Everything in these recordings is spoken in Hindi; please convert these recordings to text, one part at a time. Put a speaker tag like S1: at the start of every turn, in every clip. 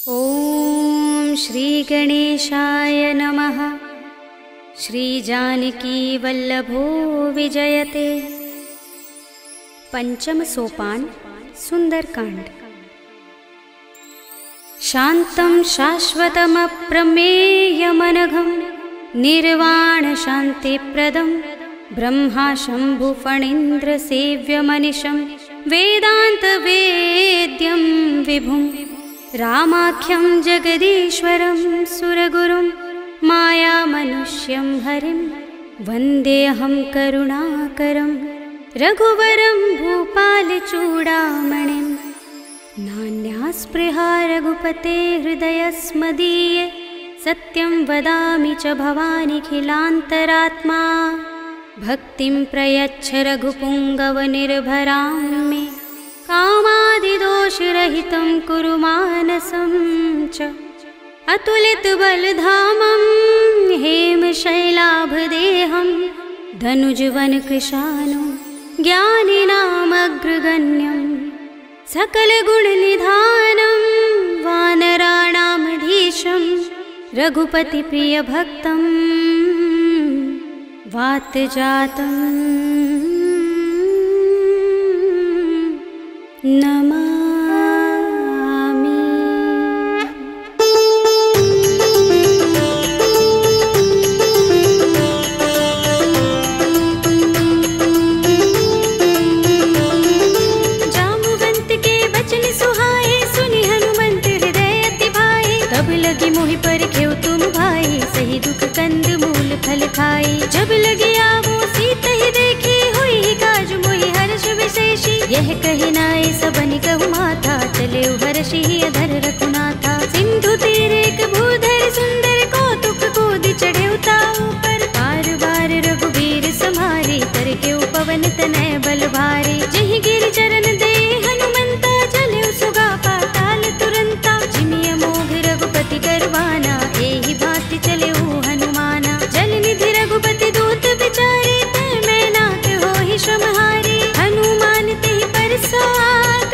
S1: ॐ श्री गणेशाय नमः। श्री जानकी वल्लभो विजयते। पंचम सोपान सुंदरकांड। शांतं शाश्वतमप्रमेयमनघं निर्वाण शांतिप्रदं ब्रह्मा शंभु फणीन्द्र सेव्यमनिशं वेदांत वेद्यं विभुं रामाख्यं जगदीश्वरं सुरगुरुं मायामनुष्यं हरिं वन्देऽहं करुणाकरं रघुवरं भूपालचूडामणिं। नान्यास्पृहा रघुपते हृदयस्मदीये सत्यं वदामि च भवानिखिलान्तरात्मा। भक्तिं प्रयच्छ रघुपुङ्गवनिर्भरां मे कामादिदोषरहितं कुरु मानसं च। अतुलितबलधामं हेमशैलाभदेहं धनुजवनकृशानं ज्ञानिनामग्रगण्यं सकलगुणनिधानं वानराणामधीशं रघुपतिप्रियभक्तं वातजातं नमामि। जाम्बुवंत के वचन सुहाए सुनि हनुमंत हृदय अति भाए। तब लगी मोहि परखेउ तुम भाई सही दुख कंद मूल फल खाई। जब लगी आवो सीत ही देखी हुई काज मोहि हर्ष विशेषी। यह कहि नाय सबनि कहु माथा चले हर्षि अधर रघुनाथा। सिंधु तीर एक भूधर सुंदर कौतुक कूदि चढ़े ताऊ पर। बार बार रघुबीर सम्हारी करके पवन तनय बल भारी। जहि गिरि चरण दे हनुमंता चले सुगा पाताल तुरंता। जिमिय मोघ रघुपति करवाना एहि भांति चले हनुमाना। जल निधि रघुपति दूत बिचारे तै मैं नाथ होहि श्रमहारी। हनुमान तेहि परसा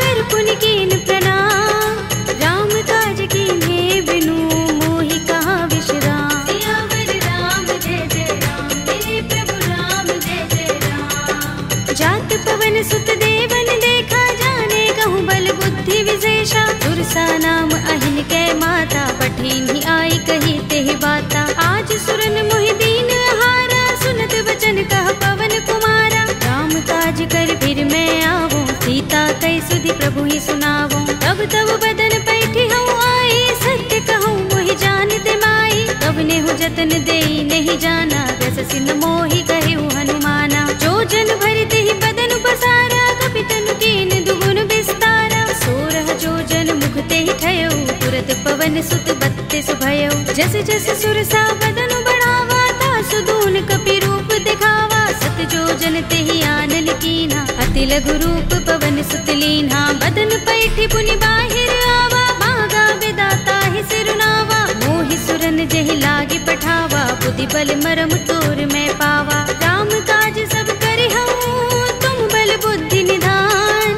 S1: कर पुनि कीन प्रणाम। राम काज कीन्हे बिनु मोहि कहाँ विश्राम। सियावर राम जय जय राम मेरे प्रभु राम जय जय राम। जात पवन सुत देवन देखा जाने कहूँ बल बुद्धि विशेषा। तुरसा नाम अहिन कै माता पठिन्हि आई कही तेहि बाता। आज सुरन मोहि दीन हारा सुनत वचन कह पवन कुमारा। राम काज कर फिर मैं आवो सीता कई सुधि प्रभु ही सुनावो। तब तब बदन पैठी हूँ आई सत्य कहूँ मोहि जानते माई। तब नेहु जतन देई नहीं जाना रस सिन मोहि कहु हनुमाना। जो जन भरते ही बदन बसारा कपितन कीन दुगुन विस्तारा। सोरह जो जन मुखते ही ठयो तुरत पवन सुत बत्तीस भयो। जस जस सुरसा बदन बढ़ावा तासु दून कपि रूप दिखावा। सत जो जन तेहि आनन कीना अति लघु रूप पवन सुत लीन्हा। बदन पैठी पुनि बाहिर आवा भागा विदाता ही सिरुनावा। मोहि सुरन जेहि लागे पठावा बुद्धि बल मरम तोर मैं पावा। राम काज सब करि हूँ तुम बल बुद्धि निधान।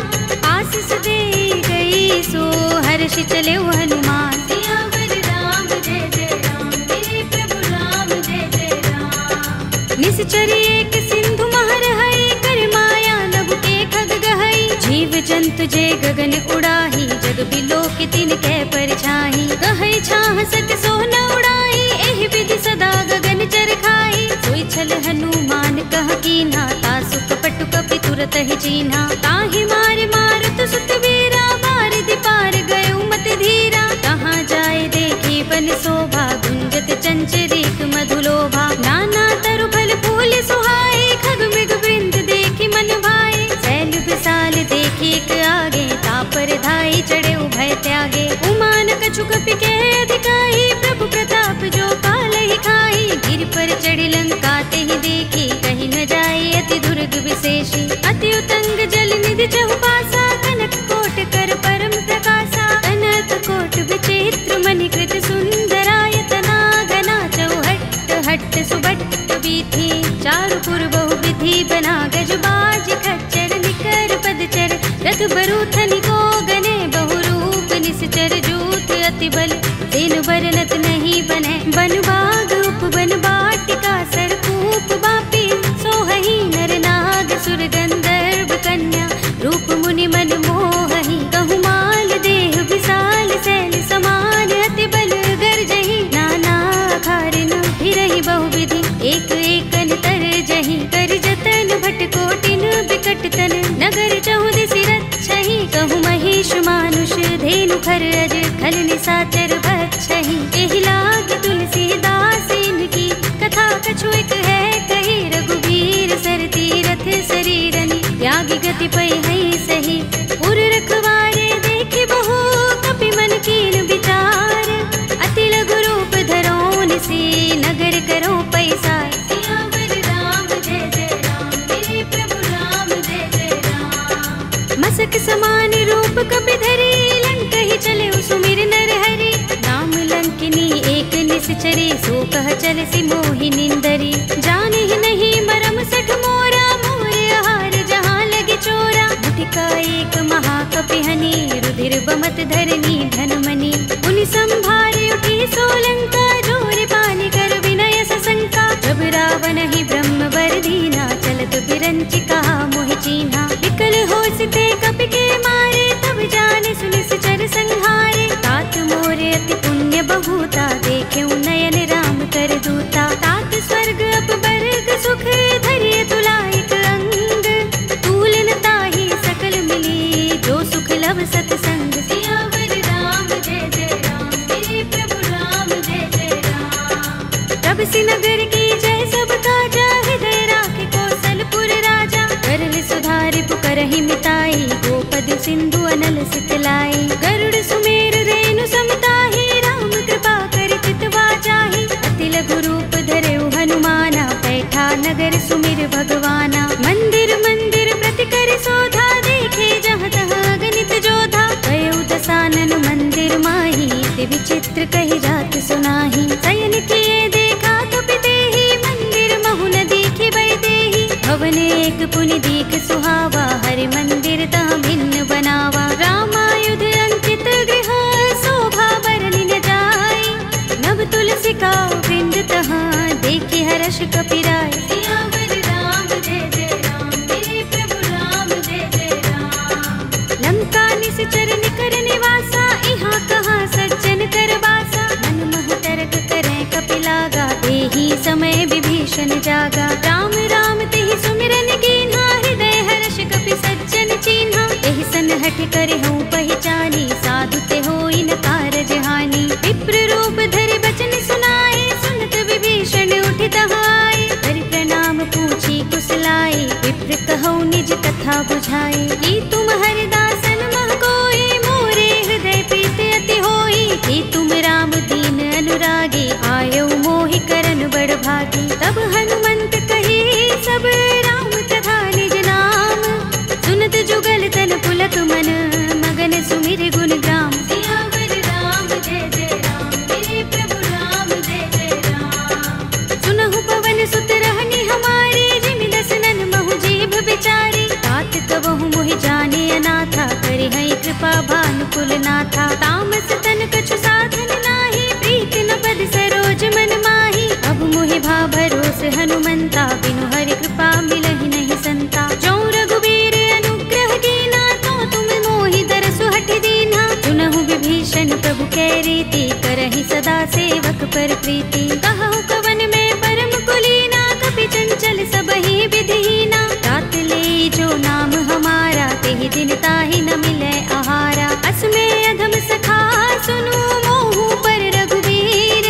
S1: आशीष दे गई सो हर्षि चले हनुमान। सियावर राम जय जय राम मेरे प्रभु राम जय जय राम। निश्चरी एक सिंधु महर है कर माया नभ के खग गहई। जीव जंतु जे गगन उड़ाही जग बिलोक तिन कै परछाई। कहै छाह सक सोन उड़ाई एहि विधि सदा गगन चर खाई। सोई छल हनुमान कह कीन्हा तासु कपट कपि तुरत ही चीन्हा। ताहि मार मारत सुत वीरा बारिधि पार गयो मत धीरा। कहाँ जाए देखी बन शोभा गुंजत चंचरीक मधुलोभा। नाना तरु फल फूल सुहाए खग मृग वृंद देखी मन भाए। शैल विशाल देखी एक आगे तापर धाई चढ़े उभय त्यागे। उमान कछु कपि के अधिकाई प्रभु प्रताप जो काल ही खाई। गिर पर चढ़ी लंका तेहि देखी कहीं न जाए अति दुर्ग विशेषी। अति उतंग जल निधि चहुपासा कनक कोट कर परम प्रकाशा। कनक कोट विचित्र मणिकृत सुंदरायतना घना चौहट्ट हट्ट सुबट्ट बीथी। चारु पुर बहु विधि बना गजबाज खच्चर निकर पदचर। रथ बरूथनि को गने बहुरूप निश्चर जूथ अति अति बल तेनु बरनत नहीं बने। बन बाग उपवन बाटिका सरकूप बापी सोहही नर नाग सुर गंधर्व कन्या रूप मुनि मन मोहही। कहु माल देह विशाल सैल समान अति बल गर्जही। नाना खारिन फिरहि बहुविधि एक एकन तर जही। कर जतन भट कोटिन बिकट तन नगर चहुदिसि रक्षहि। कहु महिष मानुष धेनु खर अज खल निशाचर भक्षहि। एहि लाग तुलसीदास इनकी कथा कछु एक है कही। रघुबीर सर तीरथ शरीरनि त्यागी गति पै है सही। पुर रखवारे देखे बहु कपि मन कीन विचार। अति लघु रूप धरोन से नगर करो पैसार। सियावर राम जय जय राम मेरे प्रभु राम जय जय राम। मसक समान रूप कपि धरे लंक ही चले सुमिर नर हरि। नाम लंकिनी एक निश्चरी सो कह चल सि मोहि निंदरी। जाने ही नहीं मरम सठ मोरा मोरे आहार जहाँ लगे चोरा। मुठिका एक महाकपि हनि रुधिर बमत धरनी धनमणि। उनि संभारे उठी सोलंका जोर पानी कर विनय सशंका। जब रावण ही ब्रह्म वर दीना चलत बिरंचिका मोहि चीन्हा। विकल होसते कपि के मारे तब जाने सुनिश्चर संहारे। तात मोरे अति पुण्य बहुता देखे नयन राम कर दूता। तात स्वर्ग अपवर्ग सुख धरिय तुलायक अंग। तूलन ताहि सकल मिली जो सुख लव सतसंग। सियावर राम जय जय राम मेरे प्रभु राम जय जय राम। तब सि नगर की जय सब काजा हृदय राखे कौशलपुर राजा। करल सुधारि पुकारहि मिताई गोपद सिंधु अनल सितलाई। गरुड़ सुमेर रेणु समताहि राम कृपा कर चितवा जाहि। अति लघु रूप धरेउ हनुमाना बैठा नगर सुमिर भगवाना। मंदिर मंदिर प्रति कर शोधा देखे जहाँ तहाँ गणित जोधा। गयउ दसानन मंदिर माही ते विचित्र कही जात सुनाही। शयन किए देखा कपि देहि मंदिर महु न दीखि बै देहि। भवन एक पुनि दीख सुहावा हरि मंदिर तहाँ भिन्न बनावा। रामायुध अंकित गृह शोभा बरनि न जाय। नव तुलसी का वृंद तहाँ देखि हर्ष कपि राय। सियावर राम जय जय राम मेरे प्रभु राम जय जय राम। लंका निश्चर निकर निवासा इहाँ कहाँ सज्जन कर वासा। मन मह तर्क करें कपि लागा तेहि समय विभीषण जागा। राम राम तेहि सुमिरन कीन्हा हृदय हर्ष कपि सज्जन चीन्हा। एहि सनहठ करहु पहिचानी साधु ते होई न कारज हानि। विप्र रूप धरि बचन सुनाए सुनत विभीषण उठि तहाय। हरि प्रणाम पूछी कुशलाए विप्र कहौ निज कथा बुझाए। कि तुम हरिदासन मह कोई मोरे हृदय प्रीत अति होई। कि तुम राम दीन अनुरागी आयौ मोहि करन बड़ भागी। तब हनुमंत कही सब राम तथा निज नाम। सुनत जुगल तन पुलक मन मगन सुमिर गुण ग्राम। सियावर राम जय जय राम मेरे प्रभु राम जय जय राम। सुनहु पवन सुत रहनि हमारे जिमि दसनन महु जीभ बिचारी। तात कबहु मोहि जाने अनाथा करि है कृपा भानुकुल नाथा। तामस तन कछु साधन नाही प्रीति न पद सरोज मन माही। अब मोहि भा भरोस हनुमंता बिनु हरि कृपा मिलहि नहीं संता। जो रघुबीर अनुग्रह कीना तो तुम मोहि दरसु हठ दीना। सुनहु विभीषण प्रभु कै रीति करहि सदा सेवक पर प्रीति। कहु कवन में परम कुलीना कपि चंचल सबहि विधिहीना। तात ले जो नाम हमारा तेहि दिन ताहि न मिलै आहारा। असमे अधम सखा सुनु मोहु पर रघुबीर।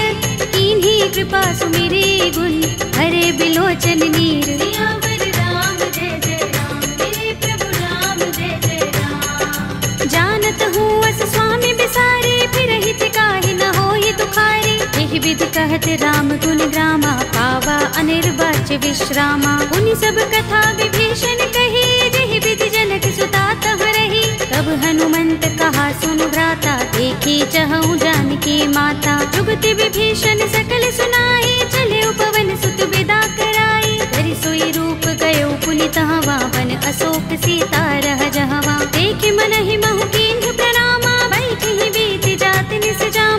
S1: कीन्ही कृपा सुमिरी गुण हरे बिलोचन नीर। सियावर राम जय जय राम मेरे प्रभु राम जय जय राम। जानत हूँ अस स्वामी बिसारे फिरहि काहि न होहि दुखारे। एहि विधि कहत राम गुण ग्रामा पावा अनिर्वाच्य विश्रामा। उनि सब कथा विभीषण कही जेहि विधि जनक सुता तह रही। तब हनुमंत कहा सुन भ्राता देखी चहु जानकी माता। जुगति विभीषण सकल सुनाई चले पवन सुत विदा कराई। धरि सोई रूप गयो पुनि तहवा वन अशोक सीता रह जहवा। देखे मन ही महु कीन्ह प्रणामा बैठहि बीति जात निस जामा।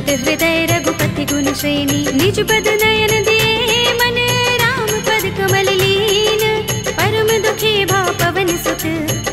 S1: सुनत हृदय रघुपति गुण श्रेणी। निज पद नयन दिए मन राम पद कमल लीन। परम दुखी भाव पवन सुत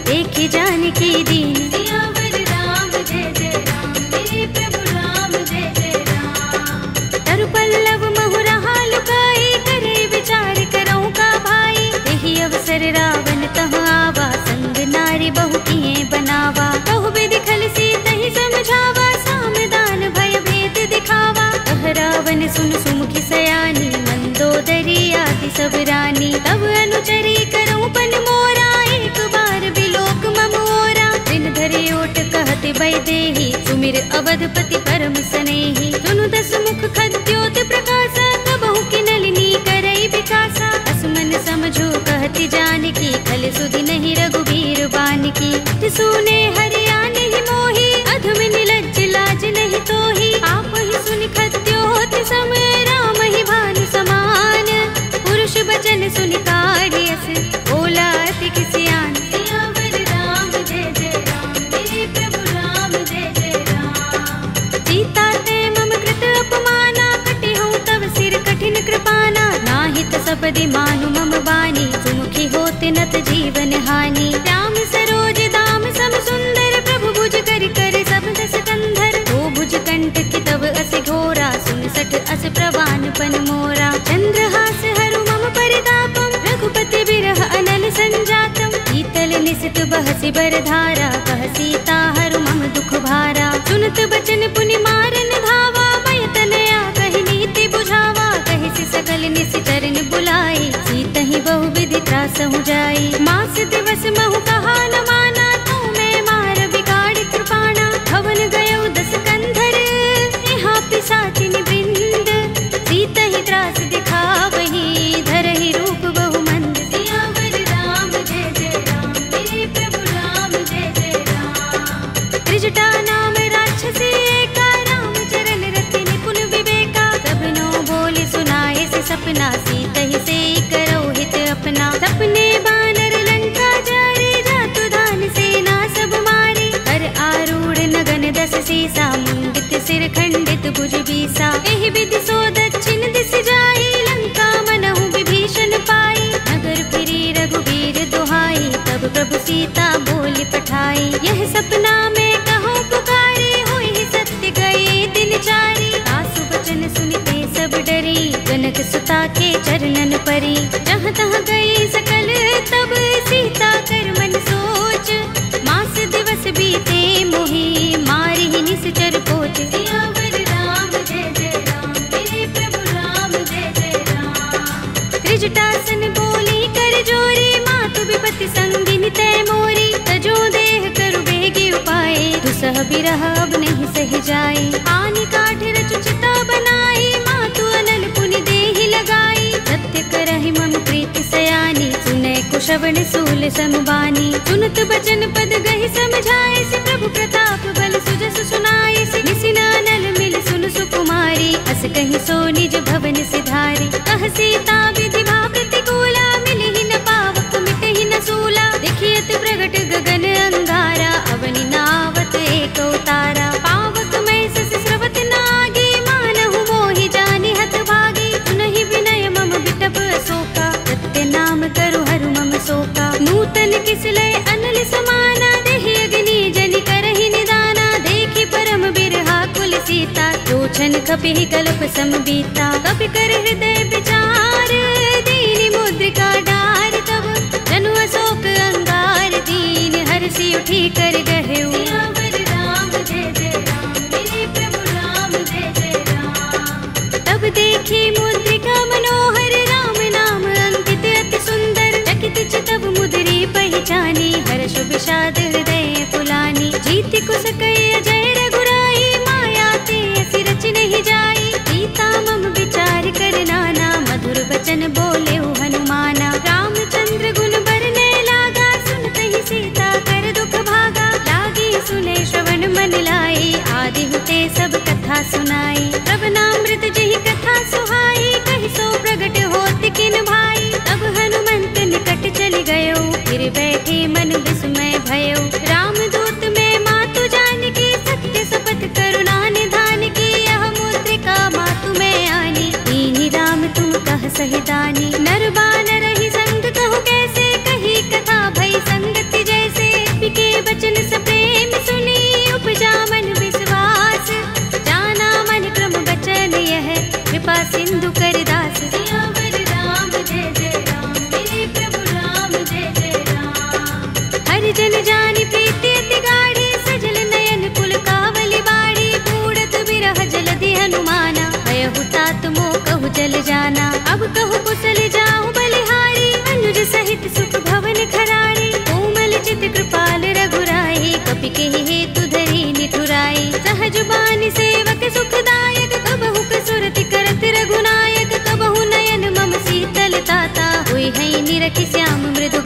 S1: देखि जानकी दीन। सियावर राम जय जय राम, मेरे प्रभु राम जय जय राम। तरु पल्लव महुरहा लुकाई, करे विचार करौ का भाई। तेहि अवसर रावण तह आवा, संग नारी बहु किए बनावा। कहु विधि खल सीतहि समझावा, सामदान भय भेद दिखावा। कह रावण सुन सुमुखी सयानी, मंदोदरी आदि सब रानी। तब अनुचरी करौ पन मोरा, एक बार बिलोक मम ओरा। दिन धरि ओट कहति वैदेही, सुमिर अवधपति परम सनेही। सुनु दस मुख खद्योत प्रकाशा, कबहु की नलिनी करई विकासा। असमन समझो कहति जानकी, खल सुधि नहीं रघुबीर बानकी। सुने हरियाणि ही मोही, अधम निलज्ज लाज नहीं तोही। आप ही सुनि खद्योत सम, राम ही भानु समान। पुरुष बचन सुनि काढ़ियस, बोला अति किसियान। सियावर राम जय जय राम, मेरे प्रभु राम जय जय राम। सीता ते मम कृत अपमाना, कटिहउँ तव सिर कठिन कृपाना। नाहित सपदि मानु मम बानी, सुमुखी होत नत जीवन हानि। राम सरोज दाम सम सुंदर, प्रभु भुज कर कर सब दस कंधर। दो भुज कंठ की तब अस घोरा, सुन सठ अस प्रवान पन मोरा। चंद्रहास हरु मम परितापम, रघुपति बिरह अनल संजातम। शीतल निसित बहसि बरधारा, कह सीता हरु मम दुख भारा। सुनत बचन पुनि मारन धावा, भय तनया कहि नीति बुझावा। कहि सकल निश्चरण बुलाई, सीतहि बहु विधि त्रासहु जाई। मास दिवस महु कहा न माना, तू मैं मार बिगाड़ कृपाणा। हवन गयो दस कंधर, यहाँ पिशाचिनि वृंद। सीतहि त्रास दिखावही, धरहि रूप बहु मंद। सियावर राम जय जय राम, मेरे प्रभु राम जय जय राम। त्रिजटा नाम राक्षसी एका, राम चरण रति निपुण विवेका। सबनो बोले सुनाए से सपना, सीतहि से करौ हित अपना। सपने बानर लंका जारे, जातु धान सेना सब मारे। कर आरूढ़ नगन दस सीसा, मुंडित सिर खंडित भुज बीसा। एहि विधि सो दक्षिण दिस जाई, लंका मनहु विभीषण पाई। नगर फिरी रघुबीर दुहाई, तब प्रभु सीता बोली पठाई। यह सपना में कहो पुकारे, होई सत्य गए दिन चारी। सासु बचन सुनते सब डरी, जनक सुता के चरणन परी। जहाँ तहाँ गई सकल तब, सीता कर मन सोच। मास दिवस बीते मोही, मारि ही निश्चर पोच। सियावर राम जय जय राम, मेरे प्रभु राम जय जय राम। त्रिजटासन बोली कर जोरी, मातु विपति संगिनी तय मोरी। तजो देह करु बेगी उपाय, दुसह बिरह अब नहीं सह जाए। आनि काठ रचु चिता बनाई, मातु अनल पुनि देहि लगाई। सत्य करहि मम प्रीति सयानी, सुनै कुशवन सूल समबानी। सुनत बचन पद गहि समझाए, से प्रभु प्रताप बल सुजस सुनाए। से निसिनानल मिल सुन सुकुमारी, अस कहि सो निज भवन सिधारी। कह सीता विधि भा प्रतिकूला, मिलहि न पावक मिटहि न सूला। देखियत प्रगट गगन अंगारा, अवनि नावत एक उतारा। पावक मैं सस स्रवत नागी, मानहु मोहि जानि हत भागी। सुनहि विनय मम बिटप अशोका, सत्य नाम करु हरु मम शोका। नूतन किसलय अनल समाना, देहि अग्नि जनि करहि निदाना। देखि परम बिरहा कुल सीता, लोचन कपिहि कल्प सम बीता। कपि कर हृदय विचार, दीनि मुद्रिका डार। तब जनु अशोक अंगार, दीन हरषि उठी कर गहेउ। सियावर राम जय जय राम, मेरे प्रभु राम जय जय राम। तब देखी मुद्रिका मनोहर, राम नाम अंकित अति सुंदर। चकित चितव मुद्री पहचानी, हर्ष विषाद हृदय कुलानी। जीति कुस कई अजय रघुराई, माया ते असि रच नहीं जाई। सीता मम विचार कर नाना, मधुर वचन बोले हनुमाना। रामचंद्र गुण बरने लागा, सुनते ही सीता कर दुख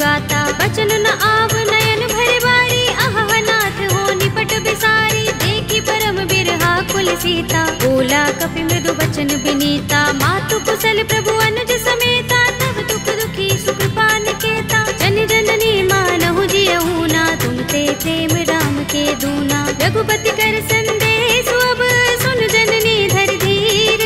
S1: गाता। बचन न आव नयन भरे बारी, आह नाथ हो निपट बिसारी। देखी परम बिरहा कुल सीता, बोला कपि मृदु बचन बिनीता। मातु कुशल प्रभु अनुज समेता, तब दुख दुखी सुख पान केता। जन जननी मानहु जियहु ना, तुम ते प्रेम राम के दूना। रघुपति कर संदेश अब सुन जननी धर धीर,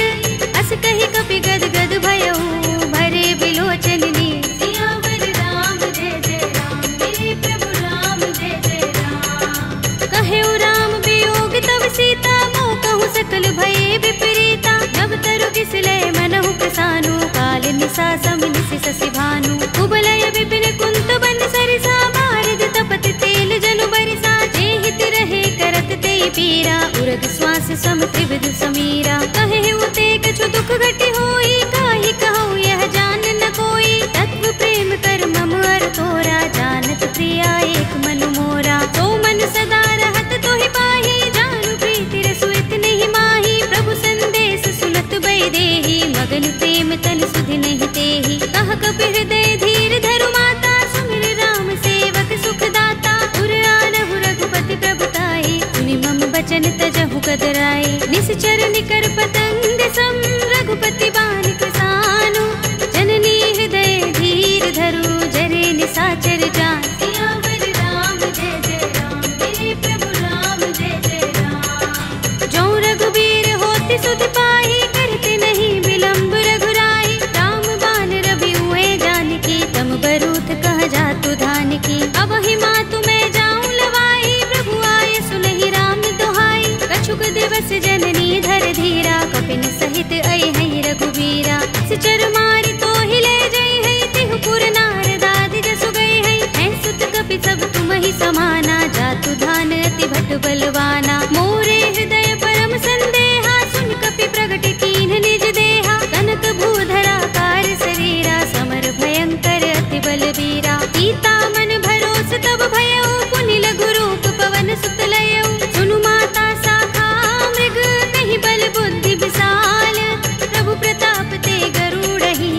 S1: अस कहि कपि गद गद भयहु भरे बिलोचन नीर। सियावर राम जय जय राम, मेरे प्रभु राम जय जय राम। कहेउ राम वियोग तब सीता, मोह कहूँ सकल भये विपरीता। नव तरु किसलय मनहु प्रसानु, काल निसा समिनिस ससि भानु। कुबलय विपिन कुंत बन सरिसा, बारद तपत तेल जनु बरिसा। जे हित रहे करत ते पीरा, उरग श्वास सम त्रिविध समीरा। कहेउ ते कछु दुख घटी होई, काहि कहूँ यह जान न कोई। तत्व प्रेम कर मम अर तोरा, जानत प्रिया एक मनु मोरा। तो मन सदा रहत तोहि पाहि, जानु प्रीति रसु इतने माही। प्रभु संदेश सुनत बै देहि, मगन प्रेम तन सुधि नहीं तेहि। कह कपि हृदय धीर धरु माता, सुमिर राम सेवक सुख दाता। उर आनहु रघुपति प्रभुताई, सुनि मम बचन तजहु कदराई। निश्चर निकर पतंग सम, रघुपति बान कृसानु। जननी हृदय धीर धरु, जरे निसाचर जान। सियावर राम जय जय राम, मेरे प्रभु राम जय जय राम। जो रघुबीर होति सुध पाई, करते नहीं विलंब रघुराई। राम बान रवि हुए जानकी, तम बरूथ कह जातु धान की। अब ही मातु मैं जाऊं लवाई, प्रभु आए सुनहि राम दुहाई। कछुक दिवस जननी धर धीरा, कपिन सहित आई है रघुबीरा। सिचर मारि तो हिले जई है, तिहु पुर नारदादि जसु गई है। हैं सुत कपि सब तुम ही समाना, जातु धान अति भट बलवाना। मोरे हृदय परम संदेहा, सुन कपि प्रगट कीन्ह निज देहा। कनक भूधरा कार शरीरा, समर भयंकर अति बलवीरा। सीता मन भरोस तब भयउ, पुनि लघु रूप पवन सुत लयउ। सुनु माता शाखा मृग, कहि बल बुद्धि विशाल। प्रभु प्रताप ते गरुड़हि,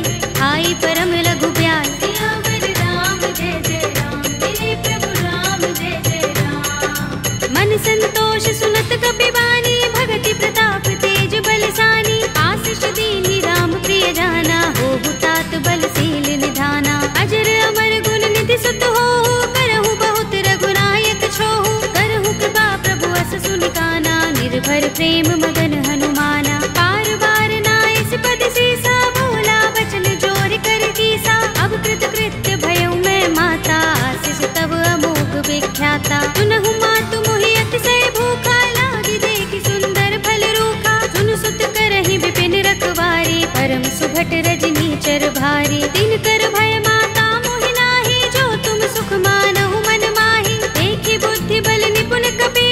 S1: आई परम लघु ब्याल। सियावर राम जय जय राम, मेरे प्रभु राम जय जय राम। मन संतोष सुनत कपि बानी, भगति प्रताप तेज बलसानी। आशीष दीनि राम प्रिय जाना, होहु तात बलशील निधाना। अजर अमर गुण निधि सुत होहु, करहु बहुत रघुनायक छोहु। करहु कृपा प्रभु अस सुनि काना, निर्भर प्रेम मगन हनुमाना। पार बार नाइस पद सीसा, बोला बचन जोर कर कीसा। अब कृत कृत्य भयउ मैं माता, आशीष तब अमोघ विख्याता। सुनहु मातु मोहि अतिशय भूखा, लागी देखि सुंदर फल रूखा। सुन सुत करहि विपिन रखवारी, परम सुभट रजनी चर भारी। दिन कर भय माता मोहि नाही, जो तुम सुख मानहु मन माही। देखि बुद्धि बल निपुण कपि,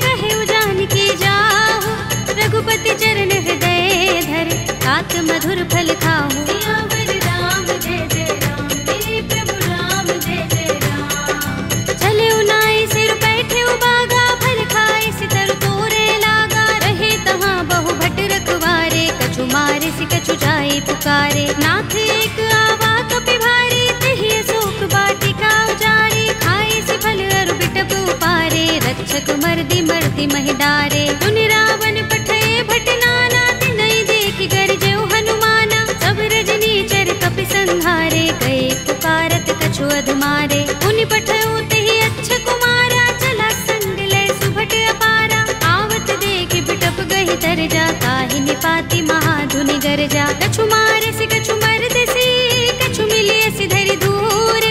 S1: कहेउ जानकी जाहु। रघुपति चरण हृदय धर, तात मधुर फल खाहु। सियावर राम जय जय राम, मेरे प्रभु राम जय जय राम। चले उनाई सिर बैठे उबागा, फल खाए सितर तोरे लागा। रहे तहाँ बहु भट रखवारे, कछु मारे सि कछु जाए पुकारे। नाथ एक आवा कपि भारी, तिहि अशोक वाटिका उजारी। खाए सि फल अरु बिटप उपारे, रक्षक मर्दि मर्दि महि डारे। सुनि रावण पठय भट नाना, तिनहि देखि गरजेउ हनुमाना। सब रजनी चर कपि संहारे, गए पुकारत कछु अधमारे। पुनि पठयउ तिहि अच्छ कुमारा, चला संग लय सुभट अपारा। आवत देखि बिटप गहि तर जा, ताहि निपाति महाधुनि गरजा। कछु मारे सि कछु मरदसि, कछु मिलिय सि धरि दूर।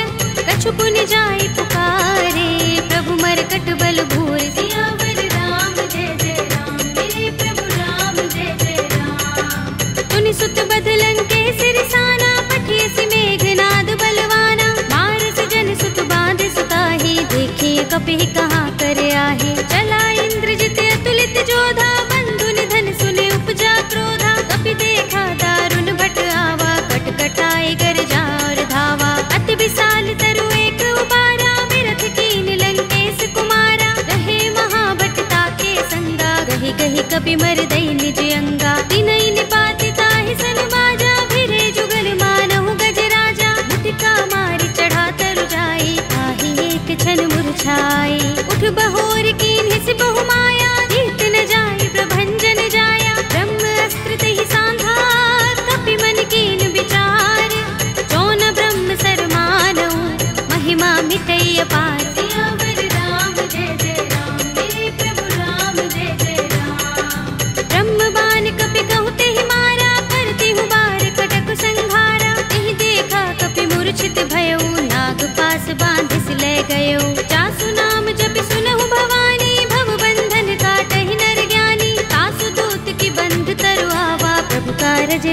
S1: कछु पुनि जाई पुकारे, प्रभु मरकट बल भूर। सियावर राम जय जय राम, मेरे प्रभु राम जय जय राम। तुनि सुत बदलन के सिरसाना, पठिय सि मेघनाद बलवाना। मारस जन सुत बांध सुताही, देखिए कपि कहाँ कर आहे। चला इंद्रजित अतुलित जोधा, बंधु निधन सुने उपजा क्रोधा। कपि देखा दारुण भट आवा, कट कटाई कर जा और धावा। अति विशाल तरु एक उबारा, बिरथ कीन लंकेश कुमारा। रहे महाभट ताके संगा, गहि गहि कपि मर दई निज अंगा। तिनहि निपाति ताहि सन बाजा, भिरे जुगल मानहु गज राजा। मुटिका मारि चढ़ा तरु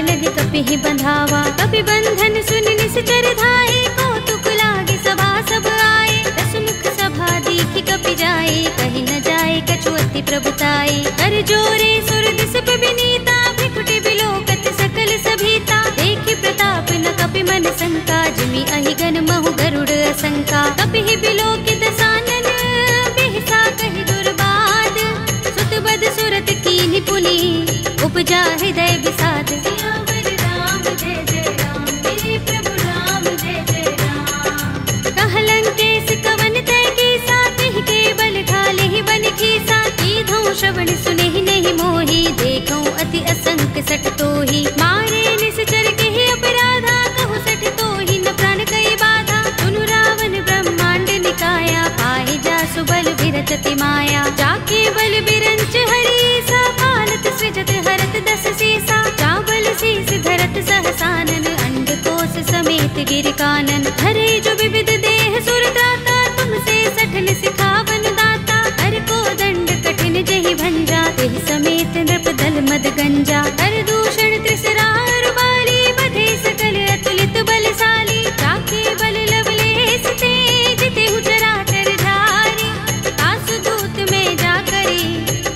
S1: लगे कपि ही बंधावा। कपि बंधन सुन निश्चर धाये, कौतुक लागे सभा सब आए। दसमुख सभा देखी कपि जाए, कहीं न जाए कछु अति प्रभुताई। कर जोरे सुर दिस विनीता, भ्रिकुटि बिलोकत सकल सभीता। देखी प्रताप न कपि मन शंका, जिमि अहिगन महु गरुड़ असंका। कपि ही बिलोकित सानन, बिहसा कहि दुर्बाद। सुत बद सुरत कीन्हि पुनि, उपजा हृदय विषाद। सियावर राम जय जय राम, मेरे प्रभु राम जय जय राम। कहलंकेश कवन तय कीसा, तिहि के बल ढाले ही बन खीसा। कीधौं श्रवण सुनेहि नहीं मोहि, देखौं अति असंक सठ तोहि। मारे निश्चर केहि अपराधा, कहु सठ तोहि न प्राण कई बाधा। सुनु रावण ब्रह्मांड निकाया, पाहि जासु बल विरचति माया। जाके बल बिरंच हरीसा, पालत सृजत हरत दस सीसा। चावल शीस धरत सहसानन, अंडकोश समेत गिर कानन। धरे जो विविध देह सुर त्राता, तुमसे सठन सिखावन दाता। हर को दंड कठिन जहि भंजा, तेहि समेत नृप दल मद गंजा। कर दूषण त्रिसरार बाली, बधे सकल अतुलित बलशाली। जाके बल लवलेस ते, जितेहु चराचर धारी। तासु दूत में जा करी,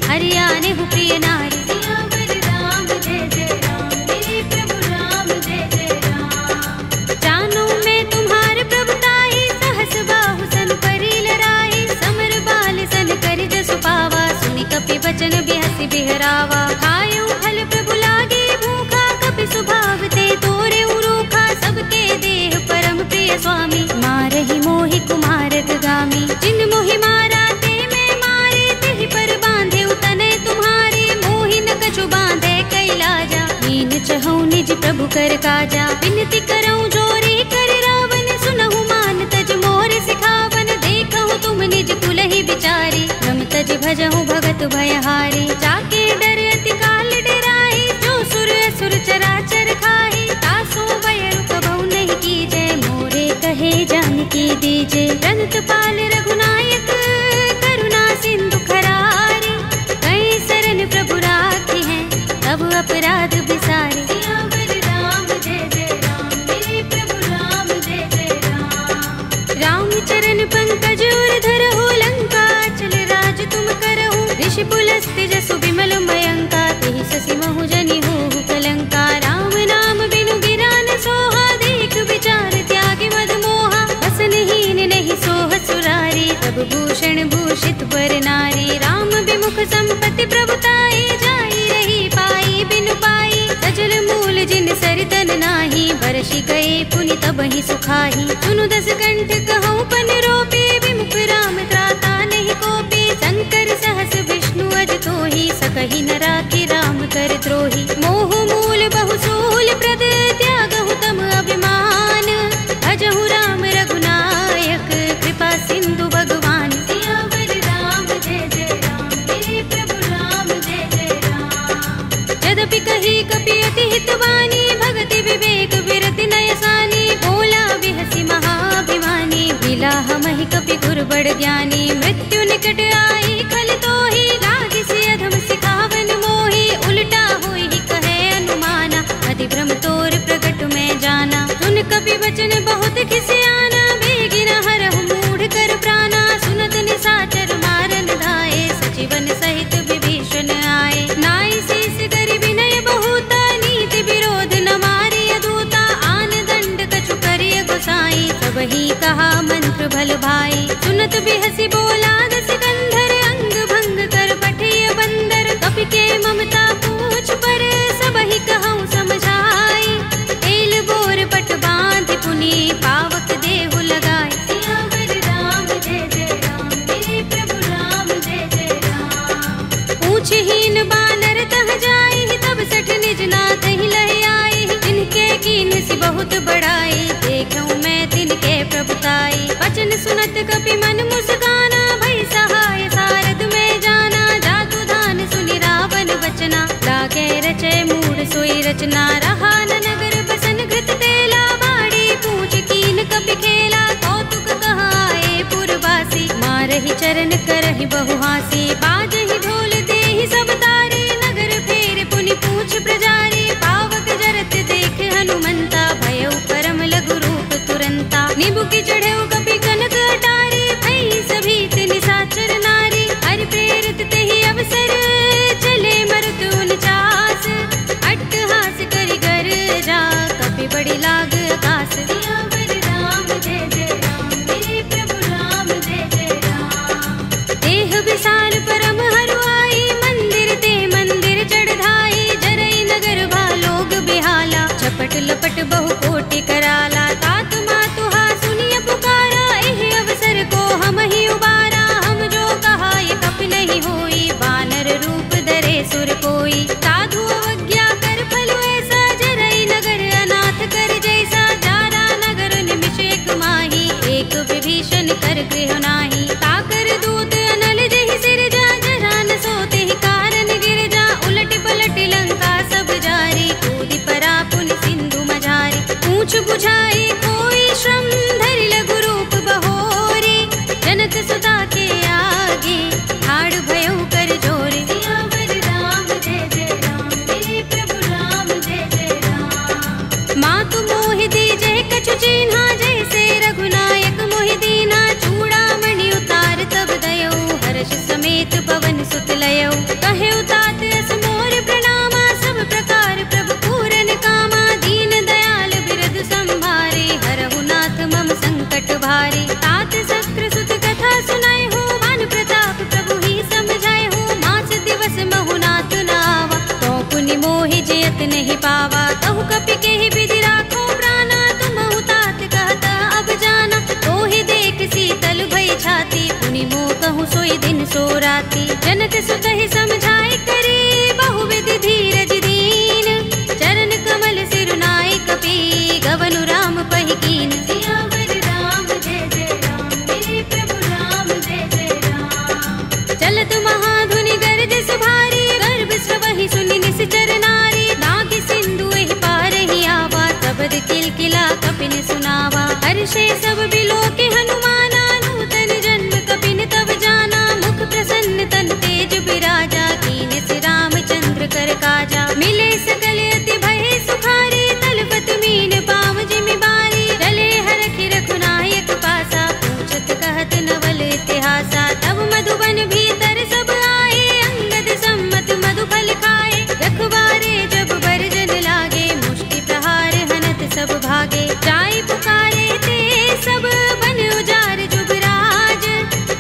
S1: हरियाने हु प्रिय नारी। सियावर राम जय जय राम, मेरे प्रभु राम जय जय राम। जानू मैं तुम्हारे प्रभुताई, सहस बाहु सन परी लराई। समर बाल सन कर जसु पावा, सुनि कपि बचन बिहसि बिहरावा। खायूं फल प्रभु लागे भूखा, कपि स्वभाव ते तोरे उरूखा। सबके देह परम प्रिय स्वामी, मारहि मोहि कुमारत गामी। जिन मोहि मारा ते मैं मारे, तिहि पर बांधे उतने तुम्हारे। मोहि न कछु बांधे कैलाजा, हीन चहु निज प्रभु कर काजा। विनती करऊं जोरी कर रावण, सुनहु मान तज मोर सिखावन। देखहु तुम निज कुल ही बिचारी, रम तज भजहु भगत भयहारी। जाके डर अति काल डराई, जो सुर असुर चराचर खाई। तासो भय कबहु नहीं कीजे, मोरे कहे जानकी दीजे। रंत पाल रघुनायक, करुणा सिंधु खरारी। कई शरण प्रभु राखी हैं, तब अपराध बिसारे। सियावर राम जय जय राम, मेरे प्रभु राम जय जय राम। राम चरण पंकज उर धरहु, लंका चल राज तुम करहु। ऋषि पुलस्त्य जसु विमल मयंका, तेहि शशि महु जनि होहु कलंका। राम नाम बिनु गिरा न सोहा, देख विचार त्यागी मद मोहा। बसनहीन नहीं सोह सुरारी, सब भूषण भूषित वर नारी। राम विमुख संपत्ति प्रभुताई, जाई रही पाई बिनु पाई। सजल मूल जिन सरतन नाही, बरषि गए पुनि तबहि सुखाही। सुनु दस कंठ कहूँ पन रोपी, विमुख राम त्राता नहीं कोपी। शंकर सहस विष्णु अज तोहि, सकहि न राखी राम कर द्रोही। मोह मूल बहु सूल प्रद, त्यागहु तम अभिमान। भजहु राम रघुनायक, कृपा सिंधु भगवान। सियावर राम जय जय राम, मेरे प्रभु राम जय जय राम। यद्यपि कही कपि अति हितवानी, भगति विवेक विरति नयसानी। बोला बिहसि महाभिमानी, मिला हमहि कपि गुर बड़ ज्ञानी। मृत्यु निकट आई खल तोहि, लागिसि अधम सिखावन मोहि। उल्टा होई कहे अनुमाना, अति भ्रम तोर प्रगट में जाना। सुन कपि वचन बहुत खिसियाना, बेगिन हरहु मूढ़ कर प्राणा। सुनत निशाचर मारन धाये, सजीवन सहित विभीषण आए। नाई शीस करि विनय बहुता, नीति विरोध न मारिय दूता। आन दंड कछु करिय गोसाई, सबहि कहा मंत्र भल भाई। सुनत बिहसि बोला दस कंधर, अंग भंग कर पठिय बंदर। कपि के ममता पूछ पर, सबहि कहूँ समझाई। तेल बोर पट बांध पुनि, पावक देहु लगाए। सियावर राम जय जय राम, मेरे प्रभु राम जय जय राम। पूछहीन बानर तह जाई, तब सठ निज नाथ ही लहि आई। जिनके कीन सि बहुत बड़ाई, देखूं मैं तिनके प्रभुताई। वचन सुनत कपि मन मुस्काना, भई सहाय सारद में जाना। जातु धान सुनि रावण वचना, लागे रचय मूढ़ सोई रचना। रहा न नगर बसन घृत तेला, बाड़ी पूछ कीन कपि खेला। कौतुक कहाए पुरवासी, मारहि चरण करहि बहुहासी। बाजहि ढोल देहि सब तारी, नगर फेर पुनि पूछ प्रजारी। पावक जर चढ़े कपि कनक अटारी, भई सभी तिन साचर नारी। हरि प्रेरित ते ही अवसर, चले मरुत 49, अट्टहास करि गर जा, कपि बड़ी लाग आकाश। सियावर राम जय जय राम, मेरे प्रभु राम जय जय राम। देह विशाल परम हरुआई, मंदिर ते मंदिर चढ़ाई। जरई नगर भालोग बिहाला, झपट लपट बहु कोटि कराला। तात मातु हा सुनिय पुकारा, एहि अवसर को हम ही उबारा। हम जो कहा ये कपि नहीं होई, बानर रूप धरे सुर कोई। साधु अवज्ञा कर फल ऐसा, जरई नगर अनाथ कर जैसा। जारा नगर निमिष एक माही, एक विभीषण कर गृह नाही। ताकर दूत अनल जहि सिर जा, जरा न सोते ही कारण गिर जा। उलट पलट लंका सब जारी, कूदि परा पुन सिंधु मझारी। पूछ बुझाई कोई श्रम, धरि लघु रूप बहोरी। जनक सुता के आगे, ठाड़ भयउ कर जोरी। सियावर राम जय जय राम, मेरे प्रभु राम जय जय राम। मातु मोहि दीजै कछु चिन्हा, जैसे रघुनायक मोहि दीना। चूड़ामणि उतार तब दयौ, हर्ष समेत पवन सुत लयौ। कहे उतात अस मोर प्रणामा, सब प्रकार प्रभु पूरन कामा। दीन दयाल बिरद संभारे, हरहु नाथ मम संकट भारे। तात शक्र सुत कथा सुनाए हो, मान प्रताप प्रभु ही समझाए हो। मास दिवस महु नाथ नावा, तो पुनि मोहि जयत नहीं पावा। कहु कपि केहि विधि राखो प्राणा, तुमहु तात कहत अब जाना। तोहि देख शीतल भई छाती, पुनि मोह कहूँ सोई दिन सो राती। जनक सुत ही समझाए करे, बहु विधि धीरज दीन। चरण कमल सिरुनाए कपि, गवनु राम पहि कीन। सियावर राम जय जय राम, मेरे प्रभु राम जय जय राम। चलत महाधुनि गरज सुभारी, गर्भ स्रवहि सुनि निश्चर नारी। नाग सिंधु एहि पार ही आवा, शब्द किलकिला कपिन सुनावा। हर्षे सब बिलोके हनुमाना, नूतन जन्म कपिन तब जाना। मुख प्रसन्न तन तेज बिराजा, कीने से रामचंद्र कर काजा। मिले सकल अति भय सुखारी, तलपत मीन पाव जिमि बारी। चले हरखि रघुनायक पासा, पूछत कहत नवल इतिहासा। तब मधुबन भीतर सब आए, अंगद सम्मत मधुफल खाए। रखवारे जब बरजन लागे, मुष्टि प्रहार हनत सब भागे। जाय पुकारे ते सब, बन उजार जुबराज।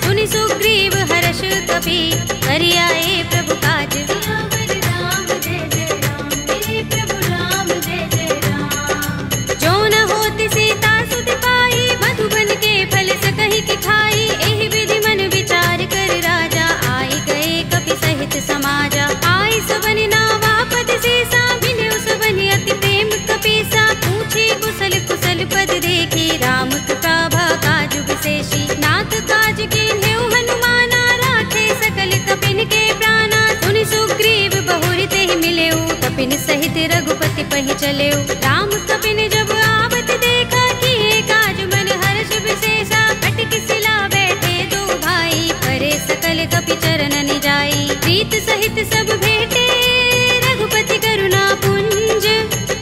S1: सुनि सुग्रीव हर्ष कपि, करि आए प्रभु काज। सियावर राम जय जय राम, मेरे प्रभु राम जय जय राम। जो न होत सीता सुत पाई, मधुबन के फल सकहि कि खाई। एहि विधि मन विचार कर राजा, आए गए कपि सहित समाजा। आए सबन नावा पद सीसा, बिनु सबन अति प्रेम कपीसा। पूछे कुशल कुशल पद देखी, राम कृपा काज विशेषी। नाथ काज कीन्हेउ हनुमाना, राखे सकल कपिन के प्राणा। सुनि सुग्रीव बहुरि तेहि मिलेउ, कपिन सहित रघुपति पहि चलेउ। राम कपिन जब आवत देखा, किए काज मन हर्ष विशेषा। कटकि सिला बैठे दो भाई, परे सकल कपि चरण जाई। प्रीत सहित सब भेटे, रघुपति करुणा पुंज।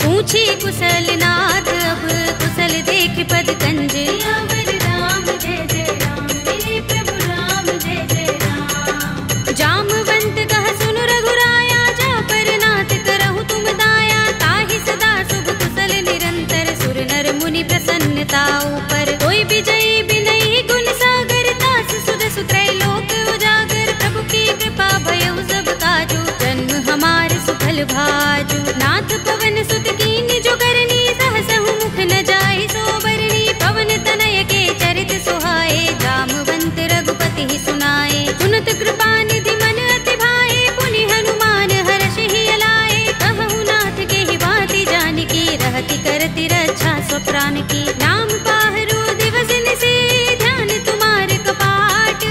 S1: पूछी कुशल नाथ अब, कुशल देख पद कंज। सियावर राम जय जय राम, मेरे प्रभु राम जय जय राम। जामवंत कह सुनु रघुराया, जा पर नाथ करहु तुम दाया। ताहि सदा शुभ कुशल निरंतर, सुर नर मुनि प्रसन्नता ऊपर। कोई विजयी बिनहि गुण सागर, दास सुदसु त्रैलोक उजागर। प्रभु की कृपा भयउ सब काजू, जन्म हमार सुफल भाजू। नाथ पवन सुत कीन्हि जो करनी, सहसहु मुख न जाहि सोबरनी। पवन तनय के चरित सुहाए, जामवंत रघुपति ही सुनाए। सुनत कृपा निधि मन अति भाए, पुनि हनुमान हर्ष ही अलाए। कहु नाथ के ही बाति जानकी, रहति करति रक्षा स्वप्रान की। नाम पाहरो दिवस निशि, ध्यान तुम्हारे कपाट।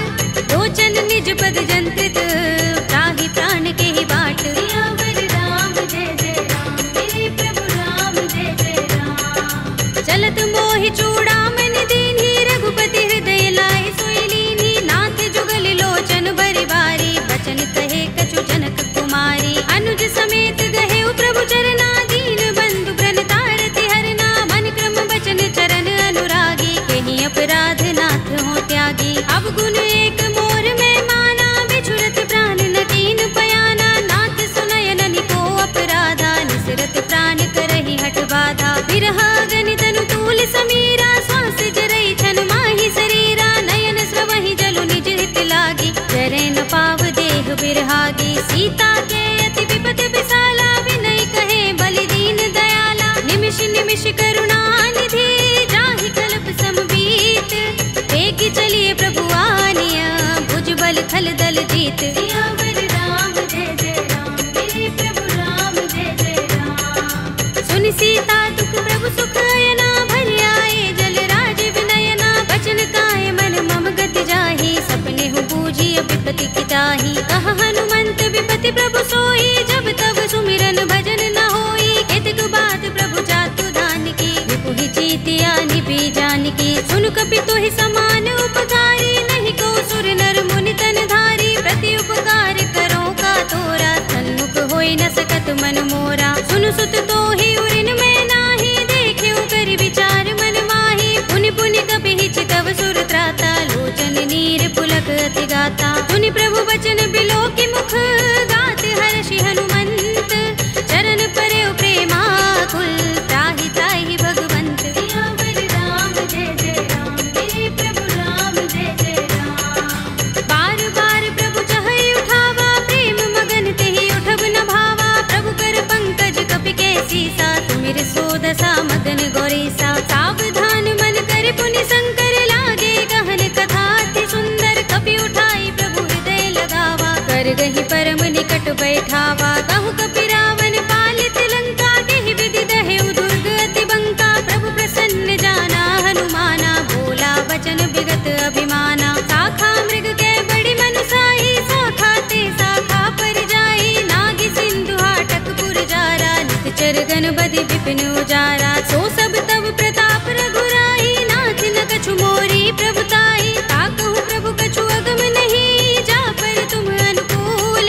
S1: लोचन निज पद जंत्रित, त्राहि प्राण के ही बाट। सियावर राम जय जय राम, मेरे प्रभु राम जय जय राम। चलत मोहि चूड़ामणि दीन्हि, रघुपति हृदय लाए सोई लीन्हि। नाथ जुगल लोचन बरि बारी, बचन कहे कछु जनक कुमारी। अनुज समेत गहे प्रभु चरना, दीन बंधु प्रण तारति हरना। मन क्रम बचन चरण अनुरागी, कहीं सीता के अति विपद विशाला, विनय कहे बलि दीन दयाला। निमिष निमिष करुणा निधि, जाहि कल्प समबीत। वेगी चलिए प्रभु आनिया, भुजबल थल दल जीत। सियावर राम जय जय राम, मेरे प्रभु राम जय जय राम। सुन सीता दुख प्रभु सुख अयना, भरि आए जल राज विनयना। बचन काय मन मम गति जाहि, सपने हूँ बूझिय विपति की ताहि। कह हनुमंत विपति प्रभु सोई, जब तब सुमिरन भजन न होई। केतक बात प्रभु जातु दान की, विपुहि जीतिया निपि जान की। सुन कपि तुहि समान उपकारी, नहीं को सुर नर मुनि तन धारी। प्रति उपकार करो का तोरा, सन्मुख होई न सकत मन मोरा। सुन सुत तोहि उरिन में नाही, देखे कर विचार मन माही। पुनि पुनि कपि चितव सुर त्राता, लोचन नीर पुलक अति गाता। सुनि प्रभु बचन बिलो की मुख, गात हर्षि हनुमंत। चरण परे प्रेमाकुल, त्राहि त्राहि भगवंत। सियावर राम जय जय राम, मेरे प्रभु राम जय जय राम। बार बार प्रभु चहई उठावा, प्रेम मगन तेहि उठब न भावा। प्रभु कर पंकज कपि के सीसा, तुमिर सोदसा मदन गौरीसा। सावधान मन कर पुनि शंकर, लागे गहन कथा अति सुंदर। कपि उठाई प्रभु हृदय लगावा, कर गहि परम निकट बैठावा। कहु कपि रावण पालित लंका, केहि विधि दहेउ दुर्ग अति बंका। प्रभु प्रसन्न जाना हनुमाना, बोला वचन विगत अभिमाना। शाखा मृग के बड़ी मनुसाही, शाखा ते शाखा पर जाई। नागी सिंधु हाटक पुर जारा, निकचर गण बदि विपिन उजारा। सो सब तब प्रताप रघुराई, नाथ न कछु मोरी प्रभुताई। ताकहु प्रभु कछु अगम नहीं, जा पर तुम अनुकूल।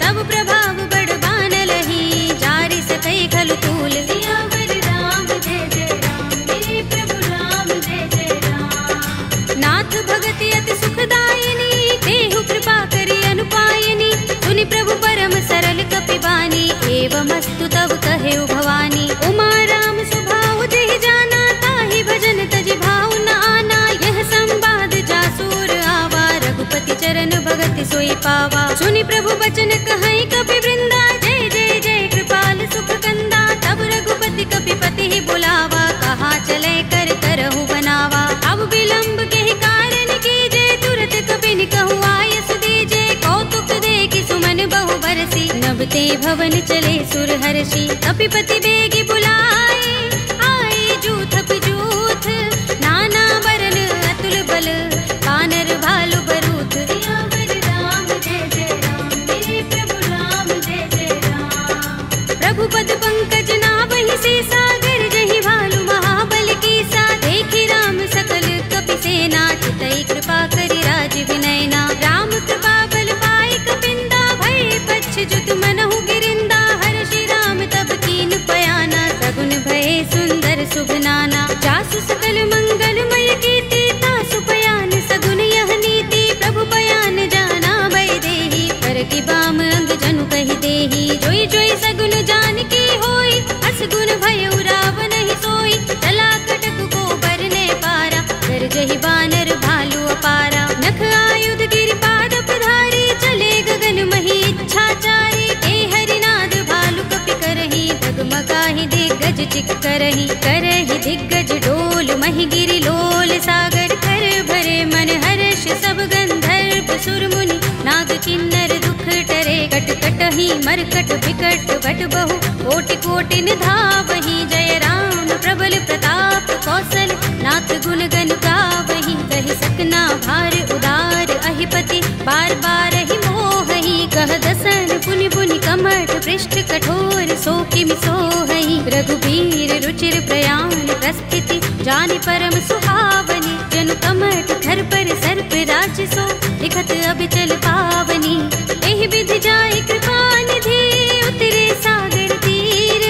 S1: तब प्रभाव बड़बान लही, जारि सकई खलु तूल। सियावर राम जय जय राम, मेरे प्रभु राम जय जय राम। नाथ भगति अति सुखदायिनी, देहु कृपा करि अनुपायिनी। सुनि प्रभु परम सरल कपि बानी, एवमस्तु तब कहेउ भवानी। उमा राम स्वभाव जेहि जाना, ताहि भजन तजि भाव न आना। यह संवाद जासुर आवा, रघुपति चरण भगति सोई पावा। सुनि प्रभु बचन कहई कपि वृंदा, जय जय जय कृपाल सुख कंदा। तब रघुपति कपि पति ही बुलावा, कहा चले कर करहु बनावा। अब विलंब के कारण कीजे, तुरत कपि कहु आयस दीजे। कौतुक देखि सुमन बहु बरसी, नभते भवन चले सुर हर्षि। कपिपति बेगी बुलाए, आए जूथ जूथ। नाना बरन अतुल बल, कानर भालु बरूथ। सियावर राम जय जय राम, मेरे प्रभु राम जय जय राम। प्रभु पद पंकज नावहि से, सागर जहि भालु महाबल कीसा। देखि राम सकल कपि सेना, चितई कृपा करि राज विनयना। राम कृपा बल पाई कपिंदा, भय पच्छ जुत मनहु गिरिंदा। हर्षि राम तब कीन पयाना, सगुन भय सुंदर शुभ नाना। जासु सकल मंगलमय कीर्ति, तासु पयान सगुन यह नीति। प्रभु पयान जाना भय देहि, पर की बाम अंग जनु कहि देहि। जोई जोई सगुन जान की होई, असगुन भयउ रावण ही सोई। चला कटक को बरने पारा, कर जहि बानर भालु अपारा। नख आयुध गिरिपाद पधारी, चले गगन मही इच्छाचारी। ते हरिनाद भालु कपि करही, डगमगाहि दिग्गज चिक करही। करही दिग्गज डोल, मही गिरि लोल सागर। कर भरे मन हर्ष सब गंधर्व सुर मुनि, नाग किन्नर दुख टरे। कट कटहि मरकट विकट भट बहु, कोटि कोटि निधावहि। जय राम प्रबल प्रताप कौशल, नाथ गुण गण गावहि। कहि सकना भार उदार, अहिपति बार बार ही मोहहि। कह दसन पुनि पुनि कमठ, पृष्ठ कठोर सो किमि सोहहि। रघुबीर रुचिर प्रयाण प्रस्थिति, जानि परम सुहावनी। जन कमठ धर पर सर्प राज सो, लिखत अबिचल पावनी। एहि विधि जाय कृपा निधि, उतरे सागर तीर।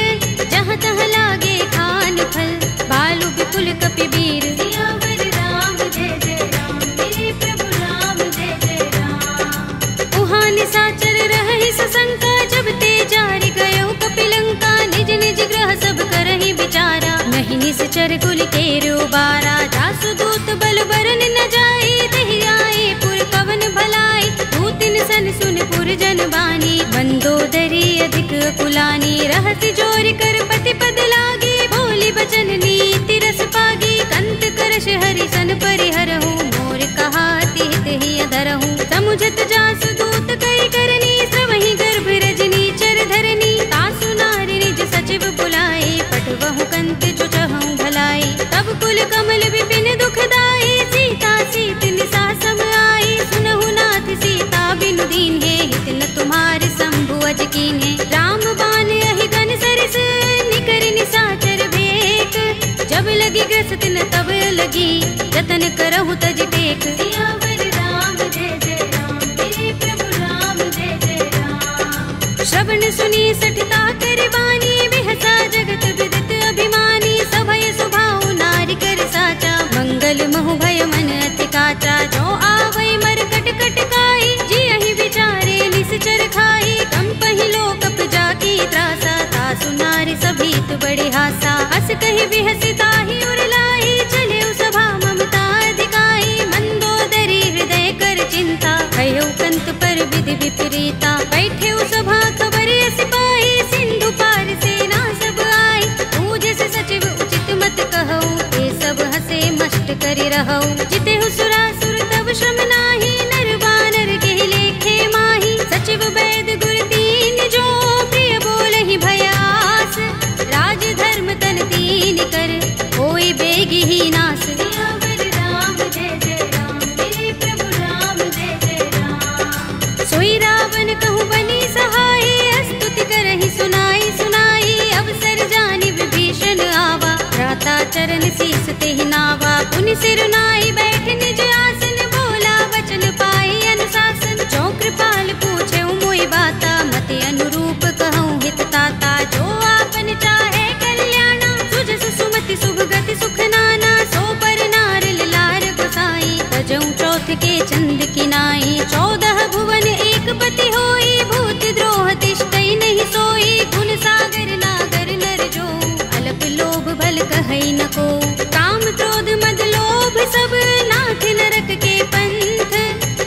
S1: जहाँ तहाँ लागे खान फल, भालु विपुल कपि वीर। सियावर राम जय जय राम, मेरे प्रभु राम जय जय राम। उहाँ निशाचर रहहि सशंका, जब ते जारि गयो कपिलंका। निज निज ग्रह सब करहि विचारा, नहीं निश्चर कुल केर उबारा। जासु दूत बल बरन न जाई, देहि आए पुर कवन भलाई। दूतिन सन सुन पुरजन बानी, मंदोदरी अधिक कुलानी, रहसि जोर कर पति पद लागी, बोली बचन नीति रस पागी, कंत करश हरि सन परिहरहु, मोर कहा हित ही अधरहु, समुझत जासु दूत कई करनी, श्रवहि गर्भ रजनी चर धरनी, तासु नारि निज सचिव बुलाए, पठवहु कंत जो चहु भलाई, तब कुल कमल विपिन दुखदाई, सीता सीत निसा सम आई, सुनहु नाथ सीता बिनु दीन है, हित न तुम्हारे शंभु अज कीन है, राम बाण अहि गन सरिस, निकर निसाचर भेक, जब लगी ग्रस्त न तब लगी, जतन करहु तज टेक, सियावर राम जय जय राम, मेरे प्रभु राम जय जय राम, श्रवण सुनी सठता कर बानी, बिहसा जगत विदित अभिमानी, सभय सुभाउ नारी कर साचा, मंगल महु भय मन अति काचा, जो आवै मरकट कट काई, जियहि विचारे निश्चर खाई, कंपहि लोकप जाकी त्रासा, तासु नारी सभीत बड़े हासा, हस कहि बिहसि ताहि उर लाई, चले सभा ममता अधिकाई, मंदोदरी हृदय कर चिंता, कह्यउ कंत पर विधि विपरीता, बैठे सभा खबर सिपाही, सिंधु पार सेना सब आई, पूजस सचिव उचित मत कहऊ, ये सब हसे मष्ट करि रहऊ, जितेहु सुरासुर तब श्रम नाही, नर बानर केहि लेखे माही, सचिव वैद गुर तीन जो, प्रिय बोलहि भयास, राज धर्म तन तीन कर, होय बेगी ही नास, सियावर राम जय जय राम, मेरे प्रभु राम जय जय राम, सोई रावण कहूँ बनी सहाय, स्तुति करहि सुनाई सुनाई, अवसर जानि विभीषण आवा, भ्राता चरण शीस तेहि नावा, पुनि सिर नाई बैठ निज आसन, बोला वचन पाई अनुशासन, जो कृपाल पूछे मोहि बाता, मति अनुरूप कहूँ हित ताता, जो आपन चाहे कल्याणा, सुजस सुमति शुभ गति सुख नाना, सो पर नार लार गोसाई, तजऊ चौथ के चंद की नाई, 14 भुवन एक पति होई, भूत द्रोह तिष्ठई नहीं सोई, गुण सागर नागर नर जो, अलप लोभ भल कहई न को, काम क्रोध मद लोभ सब, नाथ नरक के पंथ,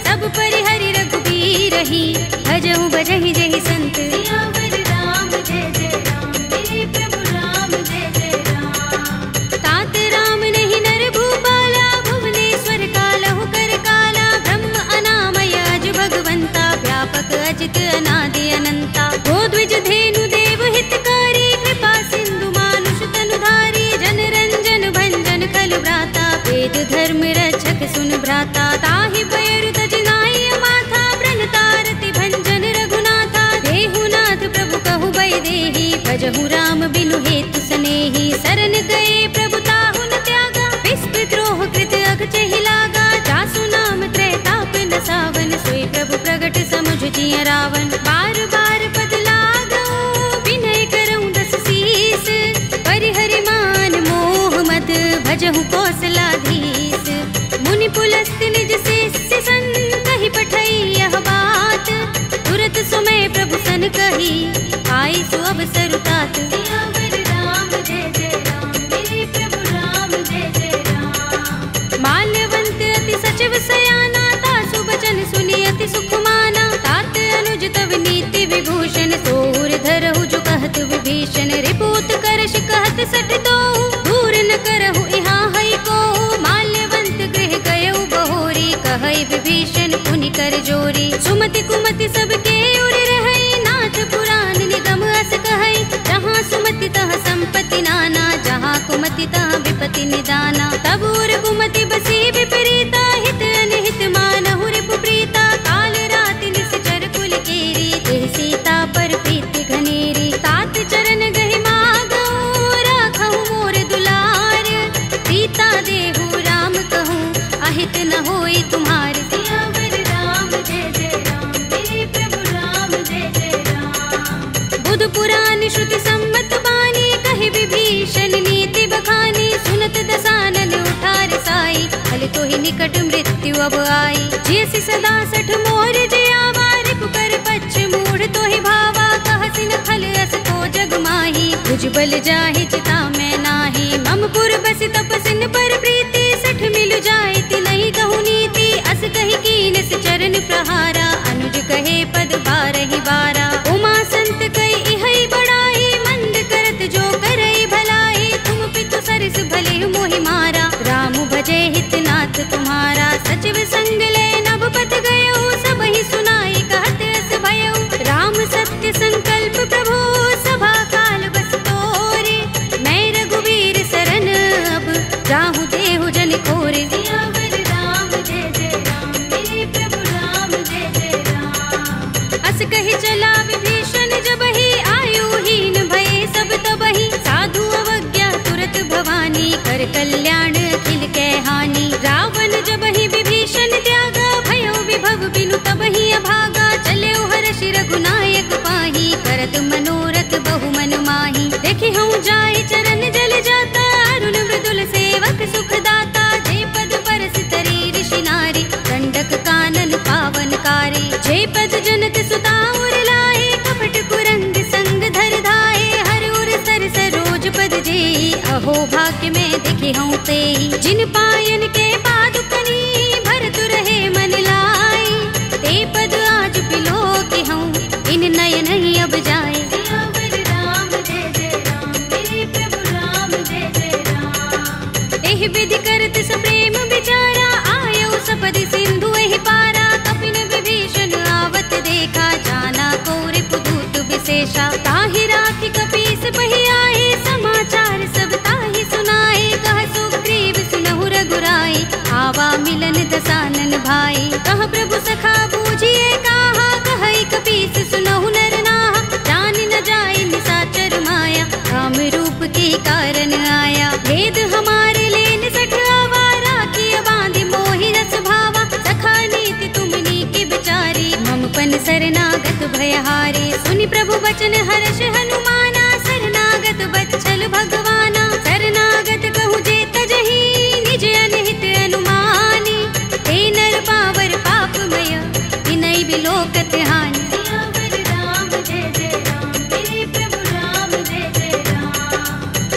S1: सब परिहरि रघुबीर ही, भजहु भजहि जहि संत, सियावर राम जय जय राम, मेरे प्रभु राम जय जय राम, तात राम नहीं नर भूपाला, भुवनेश्वर कालहु कर काला, ब्रह्म अनामय अज भगवंता, व्यापक अजित अनादि अनंता, गोद्विज धेनु देव हितकारी, कृपा सिंधु मानुष तनुधारी, जन रंजन भंजन खल भ्राता, वेद धर्म रक्षक सुन भ्राता, ताहि पैर तज नाई माथा, ब्रन तारति भंजन रघुनाथा, देहु नाथ प्रभु कहु बै देहि, भजहु राम बिनु हेतु सनेहि, शरण गए प्रभु ताहु न त्यागा, विस्पि द्रोह कृत अघ चहि लागा, जासु नाम त्रैताप न सावन, सोई प्रभु प्रगट समुझ जिय रावण, बार बार पद लागऊ, विनय करऊँ दस शीस, परिहरि मान मोह मद, भजहु कौशलाधीश, मुनि पुलस्त निज शिष्य सन, कहि पठई यह बात, तुरत सुमय प्रभु सन कही, आई सु अवसर तात, सियावर राम जय जय राम, मेरे प्रभु राम जय जय राम, माल्यवंत अति सचिव सयाना, तासु बचन सुनि अति सुख माना, तात अनुज तव नीति विभूषण, सोर धरहु जो कहत विभीषण, रिपूत करश कहत सठ दो, दूर न करहु यहाँ हई को, माल्यवंत गृह गयउ बहोरी, कहई विभीषण पुनि कर जोरी, सुमति कुमति सबके उर रहई, नाथ पुराण निगम अस कहई, जहाँ सुमति तह संपत्ति नाना, जहाँ कुमति तह विपत्ति निदाना, तब उर कुमति बसी विपरीता, हित अनहित मानहु रिपु प्रीता, काल रात निश्चर कुल केरी, तेह सीता पर प्रीति घनेरी, तात चरण गहि मागऊ, राखहु मोर दुलार, सीता देहु राम कहूँ, अहित न होई तुम्हार, सियावर राम जय जय राम, मेरे प्रभु राम जय जय राम, बुध पुराण श्रुति सम्मत बानी, कहि विभीषण नीति बखानी, सुनत दसानन उठार साई, फल तो ही निकट मृत्यु अब आई, जैसी सदा सठ मोर जयावा, रिपु कर पच्छ मूढ़ तो ही भावा, कहसि न खल अस को जग माही, तुझ बल जाहि चिता में नाही, मम पुर बस तपसिन पर प्रीति, सठ मिल जाए ति नहीं कहु नीति, अस कहि कीन चरण प्रहारा, अनुज कर हंस कहि चला विभीषण जबहि, आयुहीन भये सब तबहि। साधु अवज्ञा तुरत भवानी, कर कल्याण अखिल कै हानि। रावण जबहि विभीषण त्यागा, भयो विभव बिनु तबहि अभागा। चले हर्ष रघुनायक पाहि, करत मनोरथ बहु मन माहि। देखि हूँ जाय चरण जल जाता, अरुण मृदुल सेवक सुख दाता। जे पद परस तरी ऋषि नारी, दंडक कानन पावन कारी। जे पद जनक सुता उर लाए, कपट कुरंग संग धर धाये। हर उर सर सरोज पद जेहि, अहो भाग्य में देखि हूँ तेहि। जिन पायन के पादुकनी, भरत रहे मन लाई। ते पद आज बिलोके हूँ, इन नयन ही अब जाए। एहि विधि करत सप्रेम विचारा, आयो सपदि सिंधु एहि पारा। कपिन विभीषण आवत देखा, जाना कोरि पुदूत विशेषा। ताहि राखि कपीस बहि आए, समाचार सब ताहि सुनाए। कह सुग्रीव सुनहु रघुराई, आवा मिलन दसानन भाई। कह प्रभु सखा बूझिए काहा, कहई कपीस सुनहु नर नाहा। जान न जाए निशाचर माया, राम रूप के कारण आया। भेद हमारे लेन सठ आवारा, किया बांधि मोहि रस भावा। सखा नीति तुमनी के बिचारी, मम पन शरणागत भयहारी। सुनि प्रभु वचन हर्ष हनुमाना, शरणागत वत्सल भगवाना। शरणागत कहूँ जे तजहि, निज अनहित अनुमानी। हे नर पावर पापमय, विनय बिलोकत हानि।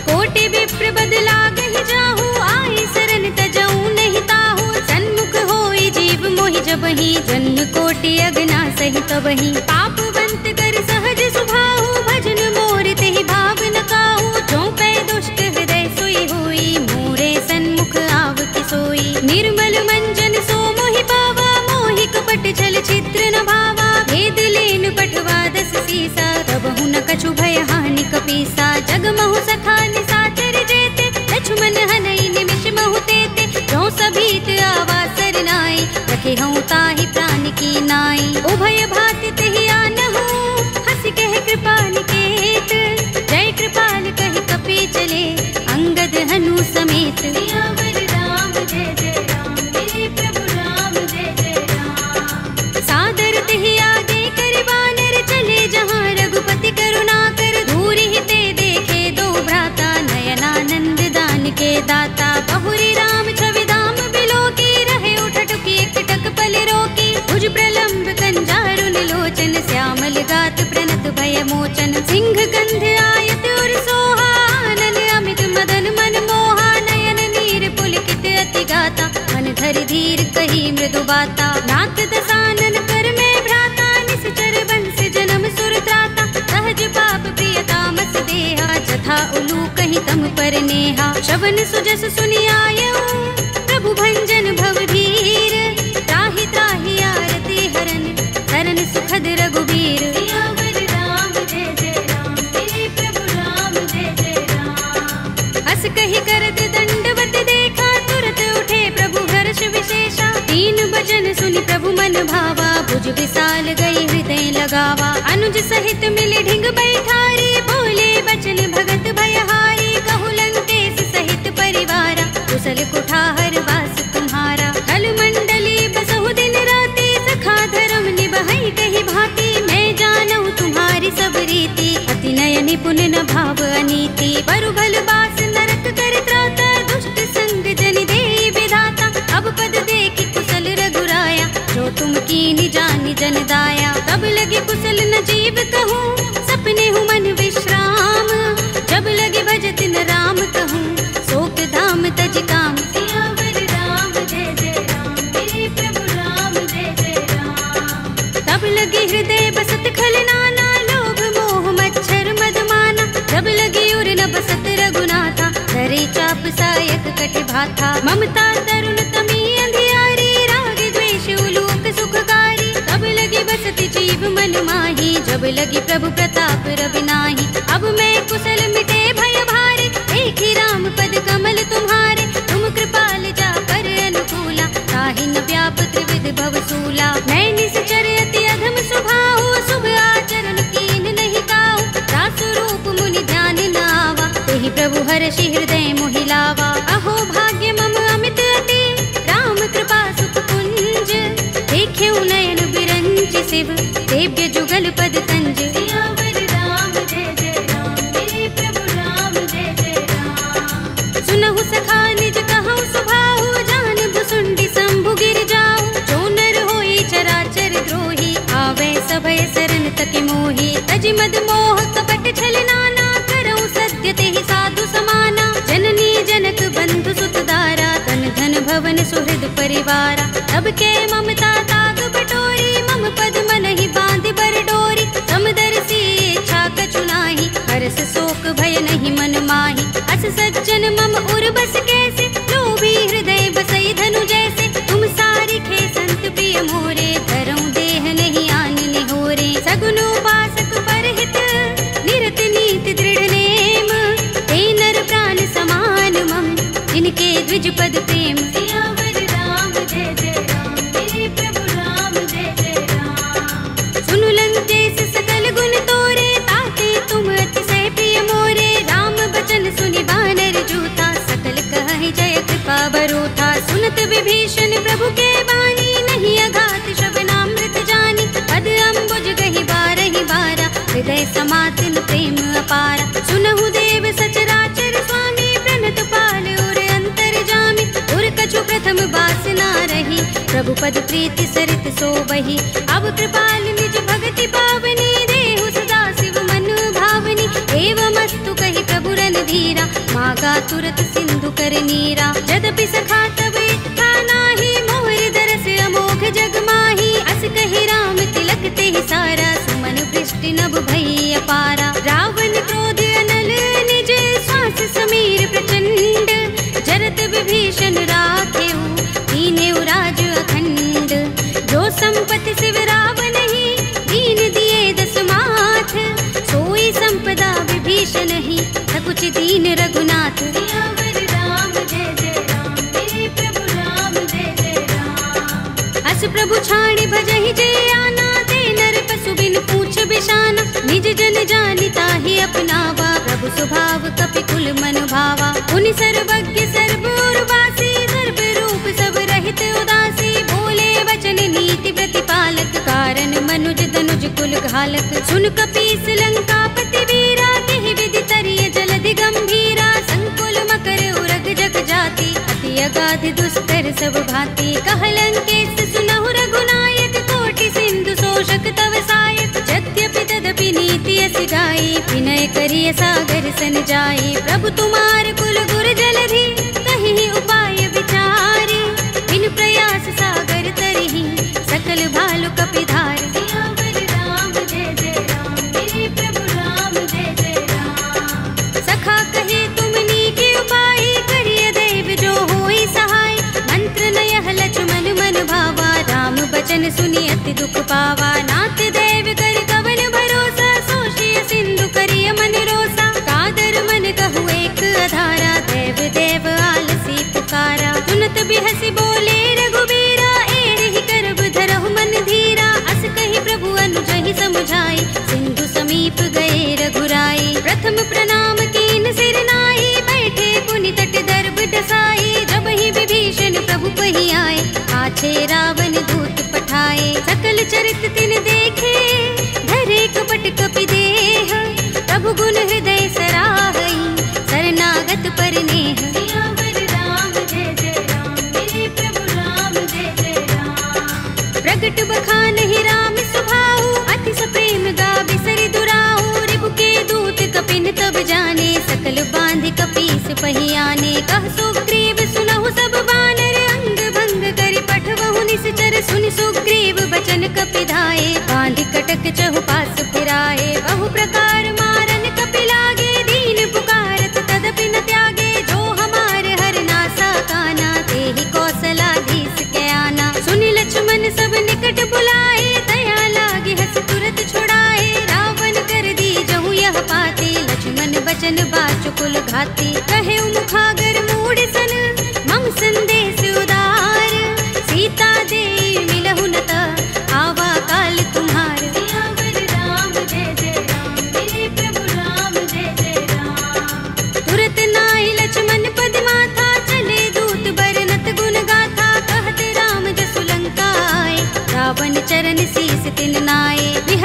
S1: कोटि विप्र बदला गहि जाहू, आए शरण तजऊ नहीं ताहू। सन्मुख होई जीव मोहि जबहि, जन्म कोटि अगना सहि तबहि। पापवंत कर सहज सुभाहु, भजन मोर तेहि भाव न काहू। जो पै दुष्ट हृदय सोई होई, मोरे सन्मुख आव कि सोई। निर्मल मंजन सो मोहि पावा, मोहि कपट छल छिद्र न भावा। भेद लेन पठवा दस सीसा, तबहु न कछु भय हानि कपीसा। जग महु सखा निशाचर जेते, लक्ष्मण हनई निमिष महु तेते। जो सभीत आवा सरनाई, रखे हूँ ताहि प्राण की नाई। उभय भाति तेहि आनहु, हंस कह कृपाल केत। जय कृपाल कहि कपि चले, अंगद हनु समेत। सादर तेहि आगे करि बानर, चले जहाँ रघुपति करुणा कर। दूरि हिते देखे दो भ्राता, नयनानंद दान के दाता। बहुरी राम छवि धाम बिलोकी, रहे उठटुकी एकटक पल रोकी। भुज प्रलंब कंजारुन लोचन, श्यामल गात प्रणत भय मोचन। सिंह कंध आयत उर सोहा, आनन अमित मदन मन मोहा। नयन नीर पुलकित अति गाता, मन धरि धीर कही मृदु बाता। नाथ दसानन कर में भ्राता, निश्चर बंस जन्म सुर त्राता। सहज पाप प्रिय तामस देहा, जथा उलू कहीं तम पर नेहा। श्रवण सुजस सुनि आयऊ, प्रभु भंजन भव धीर। त्राहि त्राहि आरती हरन, शरण सुखद रघुबीर। हस कहि करत दंडवत देखा, तुरत उठे प्रभु हर्ष विशेषा। तीन बचन सुनि प्रभु मन भावा, भुज विशाल गई हृदय लगावा। अनुज सहित मिले ढिंग बैठारी, बोले बचन भगत भयहारी। कहु लंकेश सहित परिवारा, कुशल कुठार वास तुम्हारा। खल मंडली बसहु दिन राति, सखा धर्म निबहै कहि भांति। मैं जानऊ तुम्हारी सब रीति, अति नय निपुण न भाव अनीति। परु भल बास नरक कर त्राता, दुष्ट संग जन देहि विधाता। अब पद देखि कुशल रघुराया, जो तुम कीनि जानि जन दाया। तब लगे कुशल न जीव कहूँ, सपने हूँ मन विश्राम। जब लगे भजत न राम कहूँ, शोक धाम तज काम। तब लगे हृदय बसत खल नाना, लोभ मोह मच्छर मद माना। जब लगे उर न बसत रघुनाथा, धरे चाप सायक कट भाथा। ममता तरुण तमी अंधियारी, राग द्वेष उलोक सुखकारी। तब लगे बसत जीव मन माही, जब लगे प्रभु प्रताप रविनाही। अब मैं कुशल मिटे भय भारे, देखी राम पद कमल तुम्हारे। तुम कृपाल जा पर अनुकूला, ताहि न व्याप त्रिविध भव सूला। मैं निश्चर अति अधम स्वभाव, देव्य जुगल पद तंज। सियावर राम जय जय राम, मेरे प्रभु राम जय जय राम। सुनहु सखा निज कहु सुभाहु, जान भुसुंडी शंभु गिर जाऊ। जो नर होई चराचर द्रोही, आवे सभय शरण तक मोही। तज मद मोह कपट छल नाना, करऊं सत्य तेहि साधु समाना। जननी जनक बंधु सुत दारा, तन धन भवन सुहृद परिवारा। तब के ममता ताग बटोरी, मम पद मन ही बांध बर डोरी। समदर्शी इच्छा कछु नाही, हरस शोक भय नहीं मन माही। अस सज्जन मम उर बस कैसे, लोभी हृदय बसई धनु जैसे। तुम सारी खे संत प्रिय मोरे, धरऊं देह नहीं आन निहोरे। सगुन उपासक परहित, निरत नीति दृढ़ नेम। ते नर प्राण समान मम, जिनके द्विज पद प्रेम। सियावर राम जय जय राम, मेरे प्रभु राम जय जय राम। सुनु लंकेश सकल गुण तोरे, ताते तुम अतिशय प्रिय मोरे। राम बचन सुनि बानर जूथा, सकल कहहि जय कृपा बरूथा। सुनत विभीषण प्रभु के बानी, नहीं अघात श्रवणामृत जानी। पद अम्बुज गहि बारहि बारा, हृदय समातिन प्रेम अपारा। सुनहु देव सचराचर स्वामी, प्रणत पाल उर अंतर जामी। उर कछु प्रथम बासना रही, प्रभु पद प्रीति सरित सोबहि। अब कृपाल निज भगति पावनी, देहु सदा शिव मन भावनी। एवमस्तु कहि प्रभु रणधीरा, मागा तुरत सिंधु कर नीरा। यद्यपि सखा तब इच्छा नाही, मोहि दरस अमोघ जग माही। अस कहि राम तिलक तेहि सारा, सुमन वृष्टि नभ भई अपारा। रावण क्रोध अनल निज, श्वास समीर प्रचंड। जरत विभीषण राखेऊ, दीनेउ राज अखंड। जो संपत्ति शिव रावण ही, दीन दिए दस माथ। सोई संपदा विभीषण ही, सकुच दीन रघुनाथ। सियावर राम जय जय राम, मेरे प्रभु राम जय जय राम। अस प्रभु छाड़ी भजहि जय आना, ते नर पशु बिन पूछ बिशाना। निज जन जानिता ही अपनावा, प्रभु स्वभाव कपि कुल मन भावा। उनि सर्वज्ञ सर्व उर्वासी, सर्व रूप सब रहित उदासी। बोले वचन नीति प्रतिपालक, कारण मनुज तनुज कुल घालक। सुन कपीस लंकापति वीरा, केहि विधि तरिय जलधि गंभीरा। संकुल मकर उरग जग जाति, अति अगाध दुस्तर सब भांति। कह लंकेश सुनहु रघुनायक, कोटि सिंधु शोषक तव सायक। यद्यपि तदपि नीति अस गाई, विनय करिय सागर सन जाई। प्रभु तुम्हार कुल गुर जलधि, कहि उपाय विचारी। बिन प्रयास सागर तरहि, सकल भालु कपिधार। सियावर राम जय जय राम, मेरे प्रभु राम जय जय राम। सखा कहे तुमनी के उपाय, करिय दैव जो होई सहाय। मंत्र नयह लक्ष्मण मन भावा, राम बचन सुनि अति दुख पावा। नाथ दैव कर कवन भरोसा, सोषिय सिंधु करिय मन रोसा। कादर मन कहु एक अधारा, देव देव आलसी पुकारा। सुनत बिहसि बोले रघुबीरा, एहि करब धरहु मन धीरा। अस कहि प्रभु अनुजहि समुझाई, सिंधु समीप गए रघुराई। प्रथम प्रणाम कीन सिर नाई, बैठे पुनि तट दर्भ डसाई। जब ही विभीषण प्रभु पहि आए, पाछे रावण दूत पठाए। सकल चरित तिन देखे, धरे कपट कपि देह। प्रभु गुण हृदय सराहई, शरणागत पर नेह। सियावर राम जय जय राम, मेरे प्रभु राम जय जय राम। प्रगट बखानहि राम सुभाऊ, अति सप्रेम गावि सरि दुराऊ। रिपु के दूत कपिन तब जाने, सकल बांध कपीस पहि आने। कह सुग्रीव सुनहु सब बानर, अंग भंग करि पठवहु निश्चर। सुनि सुग्रीव बचन कपिधाए, बांध कटक चहुपास फिराए। बहु प्रकार मारन कपि लागे, दीन पुकारत तदपि न त्यागे। जो हमार हर नासा काना, तेहि कौशलाधीश के आना। सुनि लक्ष्मण सब निकट बुलाए, दया लागे हस तुरत छुड़ाए। रावण कर दी जहु यह पाती, लक्ष्मण बचन बाचुकुल घाती। कहे मुखागर मूढ़ सन, मम संदेश उदार। सीता दे मिलहु न त, आवा काल तुम्हार। सियावर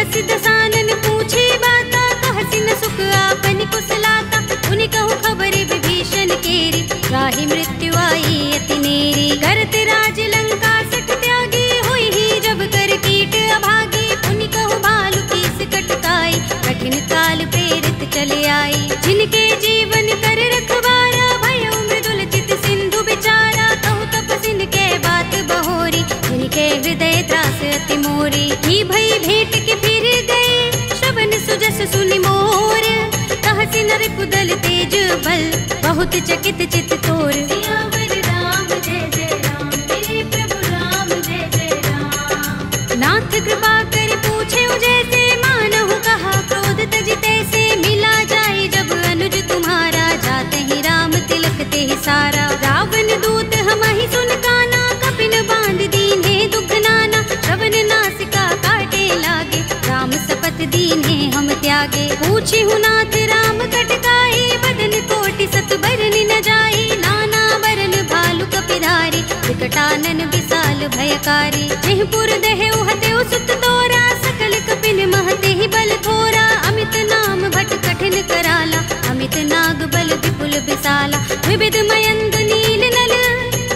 S1: दस दसानन पूछे बाता, कहसी न सुख आपन कुशलाता। उनि कहु खबर विभीषण केरी, राहि मृत्यु आई अति नेरी। करत राज लंका सठ त्यागी, हुई ही जब कर कीट अभागी। उनि कहु भालु कीस कटकाई, कठिन काल प्रेरित चले आई। जिनके जीवन कर रखवारा, भयउ मृदुल चित सिंधु बिचारा। कहु तपसिन के बात बहोरी, जिनके हृदय त्रास अति मोरी। की भई भेंट के फिर गए, श्रवण सुजस सुनि मोर। कहसी न रिपुदल तेज बल, बहुत चकित चित तोर। सियावर राम जय जय राम, मेरे प्रभु राम जय जय राम। नाथ कृपा कर पूछे जैसे, मानहु कहा क्रोध तज तैसे। मिला जाए जब अनुज तुम्हारा, जाते ही राम तिलक ते सारा। रावण दूत हमहि सुन काना, कपिन बांध दीन्हे दुख नाना। श्रवण नासिका काटे लागे, राम सपथ दीन्हे हम त्यागे। पूछी हूँ नाथ राम कटकाई, बदन कोटि सत बरन न जाई। नाना बरन भालु कपिधारी, विकटानन विशाल भयकारी। जेहपुर दहेउ हतेउ सुत तोरा, सकल कपिन महते ही बल थोरा। अमित नाम भट कठिन कराला, अमित नाग बल विपुल विशाला। विविध मयंग नील नल,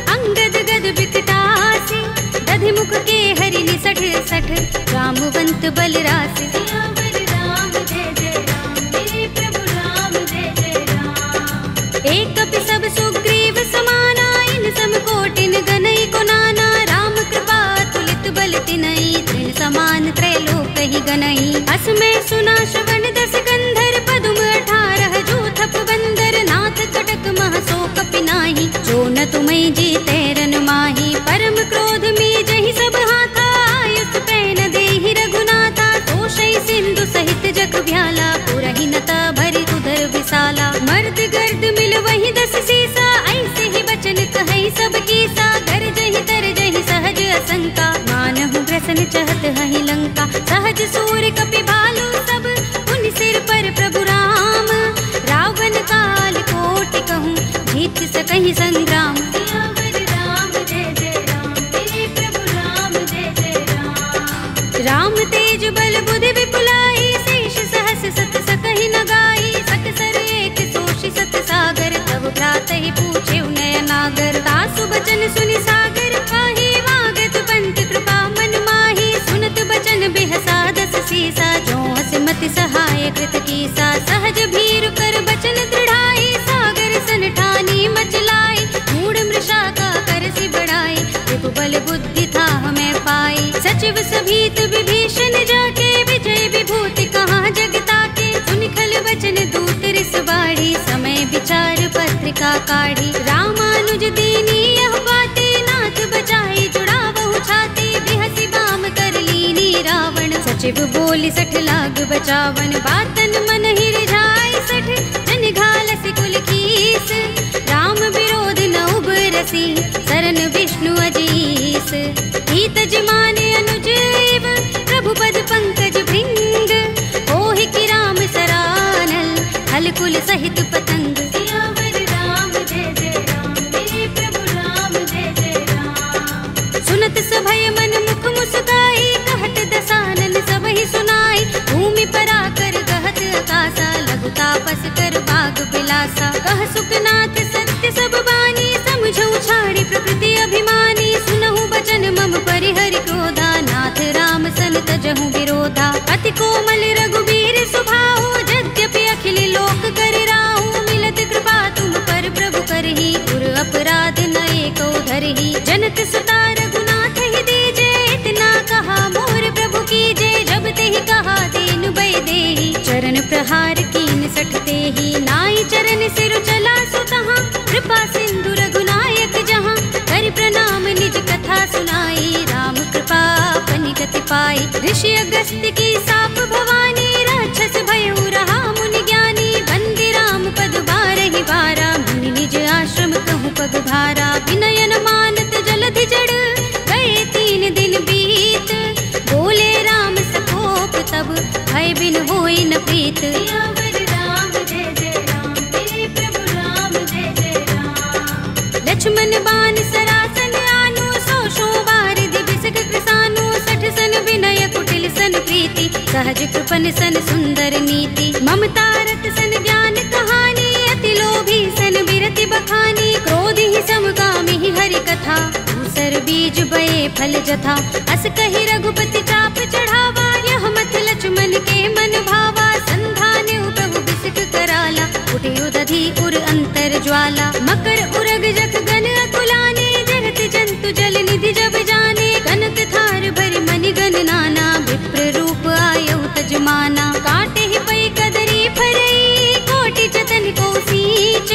S1: अंगद गद विकटासी। दधि मुख के हरि निसठ सठ, रामवंत बल रासि। सियावर राम जय जय राम, मेरे प्रभु राम जय जय राम। एक कपि सब सुग्रीव समाना, इन सम कोटिन गनई को नाना। राम कृपा तुलित बल तिनई, तृण समान त्रैलोक ही गनई। अस में सुना श्रवण दस गंधर, पदुम 18 जूथप बंदर। नाथ कटक मह सो कपि नाही, जो न तुम्हें जीते रन माही। परम क्रोध में जहि सब हाथा, आयुष पैन देहि रघुनाथा। तोषै सिंधु सहित जग भ्याला, पुरहि नता भरि उदर विशाला। मर्द गर्द मिल वही दस सीसा, ऐसे ही बचन कहै सब कीसा। गरजहि तरजहि सहज असंका, मानहु ग्रसन चहत हहि लंका। सहज सूर कपि भालु सब, उन सिर पर प्रभु राम। रावण काल कोटि कहूँ, जीत सकहि संग्राम। सियावर राम जय जय राम, मेरे प्रभु राम जय जय राम। राम तेज बल बुद्धि विपुलाई, शेष सहस सत सकहि न गाई। सकसर एक सोषि सत सागर, तब भ्रातहि पूछे नयनागर। तासु बचन सुनि सागर पाहि, वागत पंत कृपा मन माहि। सुनत बचन बिहसा दस सीसा, जो हस मति सहाय कृत कीसा। सहज भीरु कर बचन दृढ़ाई, सागर सन ठानी मचलाई। मूढ़ मृषा का करसि बढ़ाई, विपुबल बुद्धि था हमें पाई। सचिव सभीत विभीषण जाके, विजय विभूति कहाँ जगता के। सुनि खल वचन दूत रिस बाढ़ी, समय विचार पत्रिका काढ़ी। रामानुज दीनी यह बाते, नाथ बचाई जुड़ावहु छाती। बिहसि बाम कर लीनी रावण, सचिव बोली सठ लाग बचावन। बातन मन ही रिझाई सठ, जन घालसि कुल कीस। राम विरोध न उबरसी, सरन विष्णु अजीस। हित जिमाने अनुजीव, प्रभु पद पंकज भृंग। ओहि की राम सरानल, हल कुल सहित पतंग। सियावर राम जय जय राम, मेरे प्रभु राम जय जय राम। सुनत सभय मन मुख मुस्काई, कहत दसानन सबहि सुनाई। भूमि पराकर कहत आकाशा, लघु तापस कर बाग बिलासा। कह सुखनाथ सत्य सब बानी, समझौ छाड़ी प्रकृति अभिमानी। सुनहु बचन मम परिहरि क्रोधा, नाथ राम सन तजहु विरोधा। अति कोमल रघुबीर स्वभाव, यद्यपि अखिल लोक कर राहु। मिलत कृपा तुम पर प्रभु करही, गुर अपराध न एको धरही। जनत सुता रघुनाथ ही दीजे, इतना कहा मोर प्रभु कीजे। जब तेहि कहा दीन बै देहि, चरण प्रहार कीन सठते ही। नाई चरण सिर चला सुतहाँ, कृपा सिंधु रघुनायक जहाँ। कर प्रणाम निज कथा सुनाई, राम कृपा अपनि गति पाई। ऋषि अगस्त्य की साप भवानी, राक्षस भयउ रहा मुनि ज्ञानी। बंदी राम पद बारहि बारा, मुनि निज आश्रम कहूँ पग भारा। विनयन मानत जलधि जड़, गए 3 दिन बीत। बोले राम सकोप तब, भय बिन होई न प्रीत। सियावर राम जय जय राम, मेरे प्रभु राम जय जय राम। लक्ष्मण बान सरासन आनु, 100 बार दिबिसक कृसानु। 60 सन विनय कुटिल सन प्रीति, सहज कृपन सन सुंदर नीति, ममता रत सन ज्ञान कहानी, अति लोभी सन बिरति बखानी, क्रोध ही समकामी ही हरि कथा, दूसर बीज बये फल जथा, अस कहि रघुपति चाप चढ़ावा, यह मत लक्ष्मण के मन भावा, संधान प्रभु बिसिक कराला, उठे उदधि उर अंतर ज्वाला, मकर उरग जख गन अकुलाने, जरत जंतु जल निधि जब जाने, कनक थार भरि मनि गन नाना, विप्र रूप आयौ तजमाना, काटे ही पै कदरी फरई, कोटि जतन को सींच,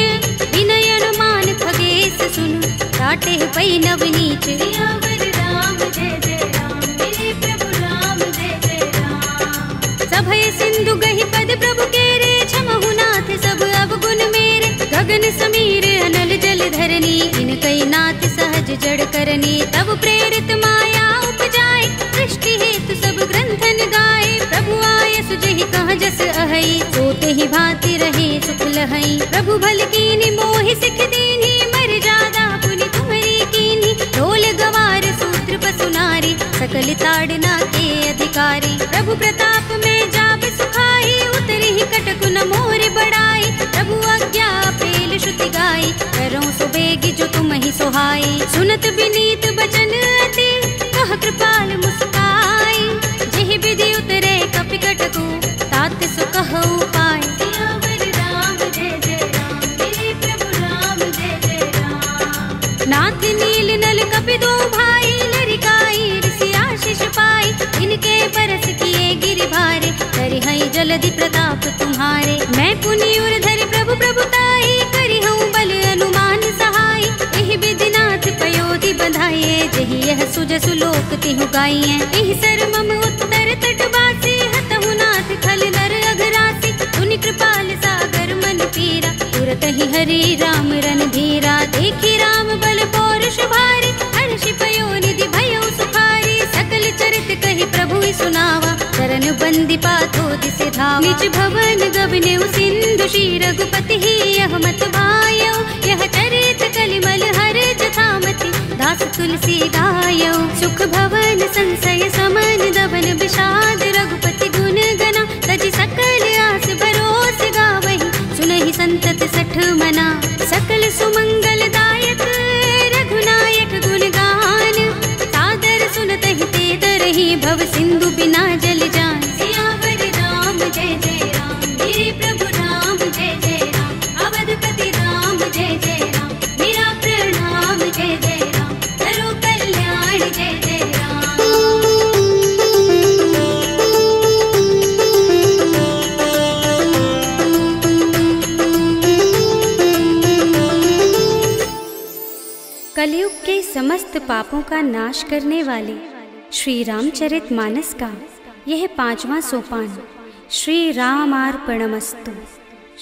S1: विनय अनुमान खगेश सुन, काटे ही पै नवनीच। सियावर राम जय जय राम, मेरे प्रभु राम जय जय राम। सभय सिंधु गहि पद प्रभु केरे, छमहु नाथ सब अवगुण मेरे, गगन समीर अनल जल धरनी, इनकई नाथ सहज जड़ करनी, तब प्रेरित माया उपजाए, सृष्टि हेतु सब ग्रंथन गाए, प्रभु आय सुजहि कह जस अहै, सोते ही भांति रहे सुख लहै, प्रभु भल कीनी मोहि सिख दीनी, मर जादा पुनि तुम्हरी कीनी, ढोल गवार सूत्र पसु नारी, सकल ताड़ना के अधिकारी, प्रभु प्रताप में जाप सुखाई, उतरी ही कटक न मोर बढ़ाई, प्रभु आज्ञा पेल श्रुति गाई, करो सो बेगी जो तुम ही सोहाई, सुनत विनीत बचन अति, कह कृपाल मुस्काई, जेहि विधि उतरे कपि कटकु, तात सो कहु पाय। सियावर राम जय जय राम, मेरे प्रभु राम जय जय राम। नाथ नील नल कपि दो भाई, लरिकाई ऋषि आशीष पाई, इनके परस किए गिरि भारे, करि हई जलधि प्रताप तुम्हारे, मैं पुनि उर धरि प्रभु प्रभुताई, करि हूँ बल अनुमान सहाय, एहि विधि नाथ पयोधि बंधाइए, जहि यह सुजसु लोक तिहु गाइए, एहि सर मम उत्तर तटवासी, हतहु नाथ खल नर अघरासी, पुनि कृपाल सागर मन पीरा, तुरत ही हरि राम रन धीरा, देखी राम बल पौरुष भारी, हर्षि पयोनिधि भयो सुखारी, सकल चरित कहि प्रभु ही सुनावा, चरण बंदी पाथो दिसे धावा, निज भवन गबने सिंधु श्री रघुपति ही यह मत भायो, यह चरित कलिमल हर जथामति, दास तुलसी गायो, सुख भवन संशय समन दबन विषाद, रघुपति गुण गना, तजि सकल आस भरोस गावहि, सुनहि संतत सठ मना, सकल सुमंगल दायक रघुनायक गुण गान, सादर सुनतहि ते तरहि भव सिंधु बिना जल जान। सियावर राम जय जय राम, मेरे प्रभु राम जय जय राम, अवधपति राम जय जय राम, मेरा प्रणाम जय जय राम, करो कल्याण जय जय राम। कलयुग के समस्त पापों का नाश करने वाले श्री रामचरितमानस का यह 5वां सोपान श्री रामार्पणमस्तु,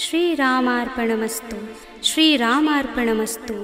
S1: श्री रामार्पणमस्तु, श्री रामार्पणमस्तु।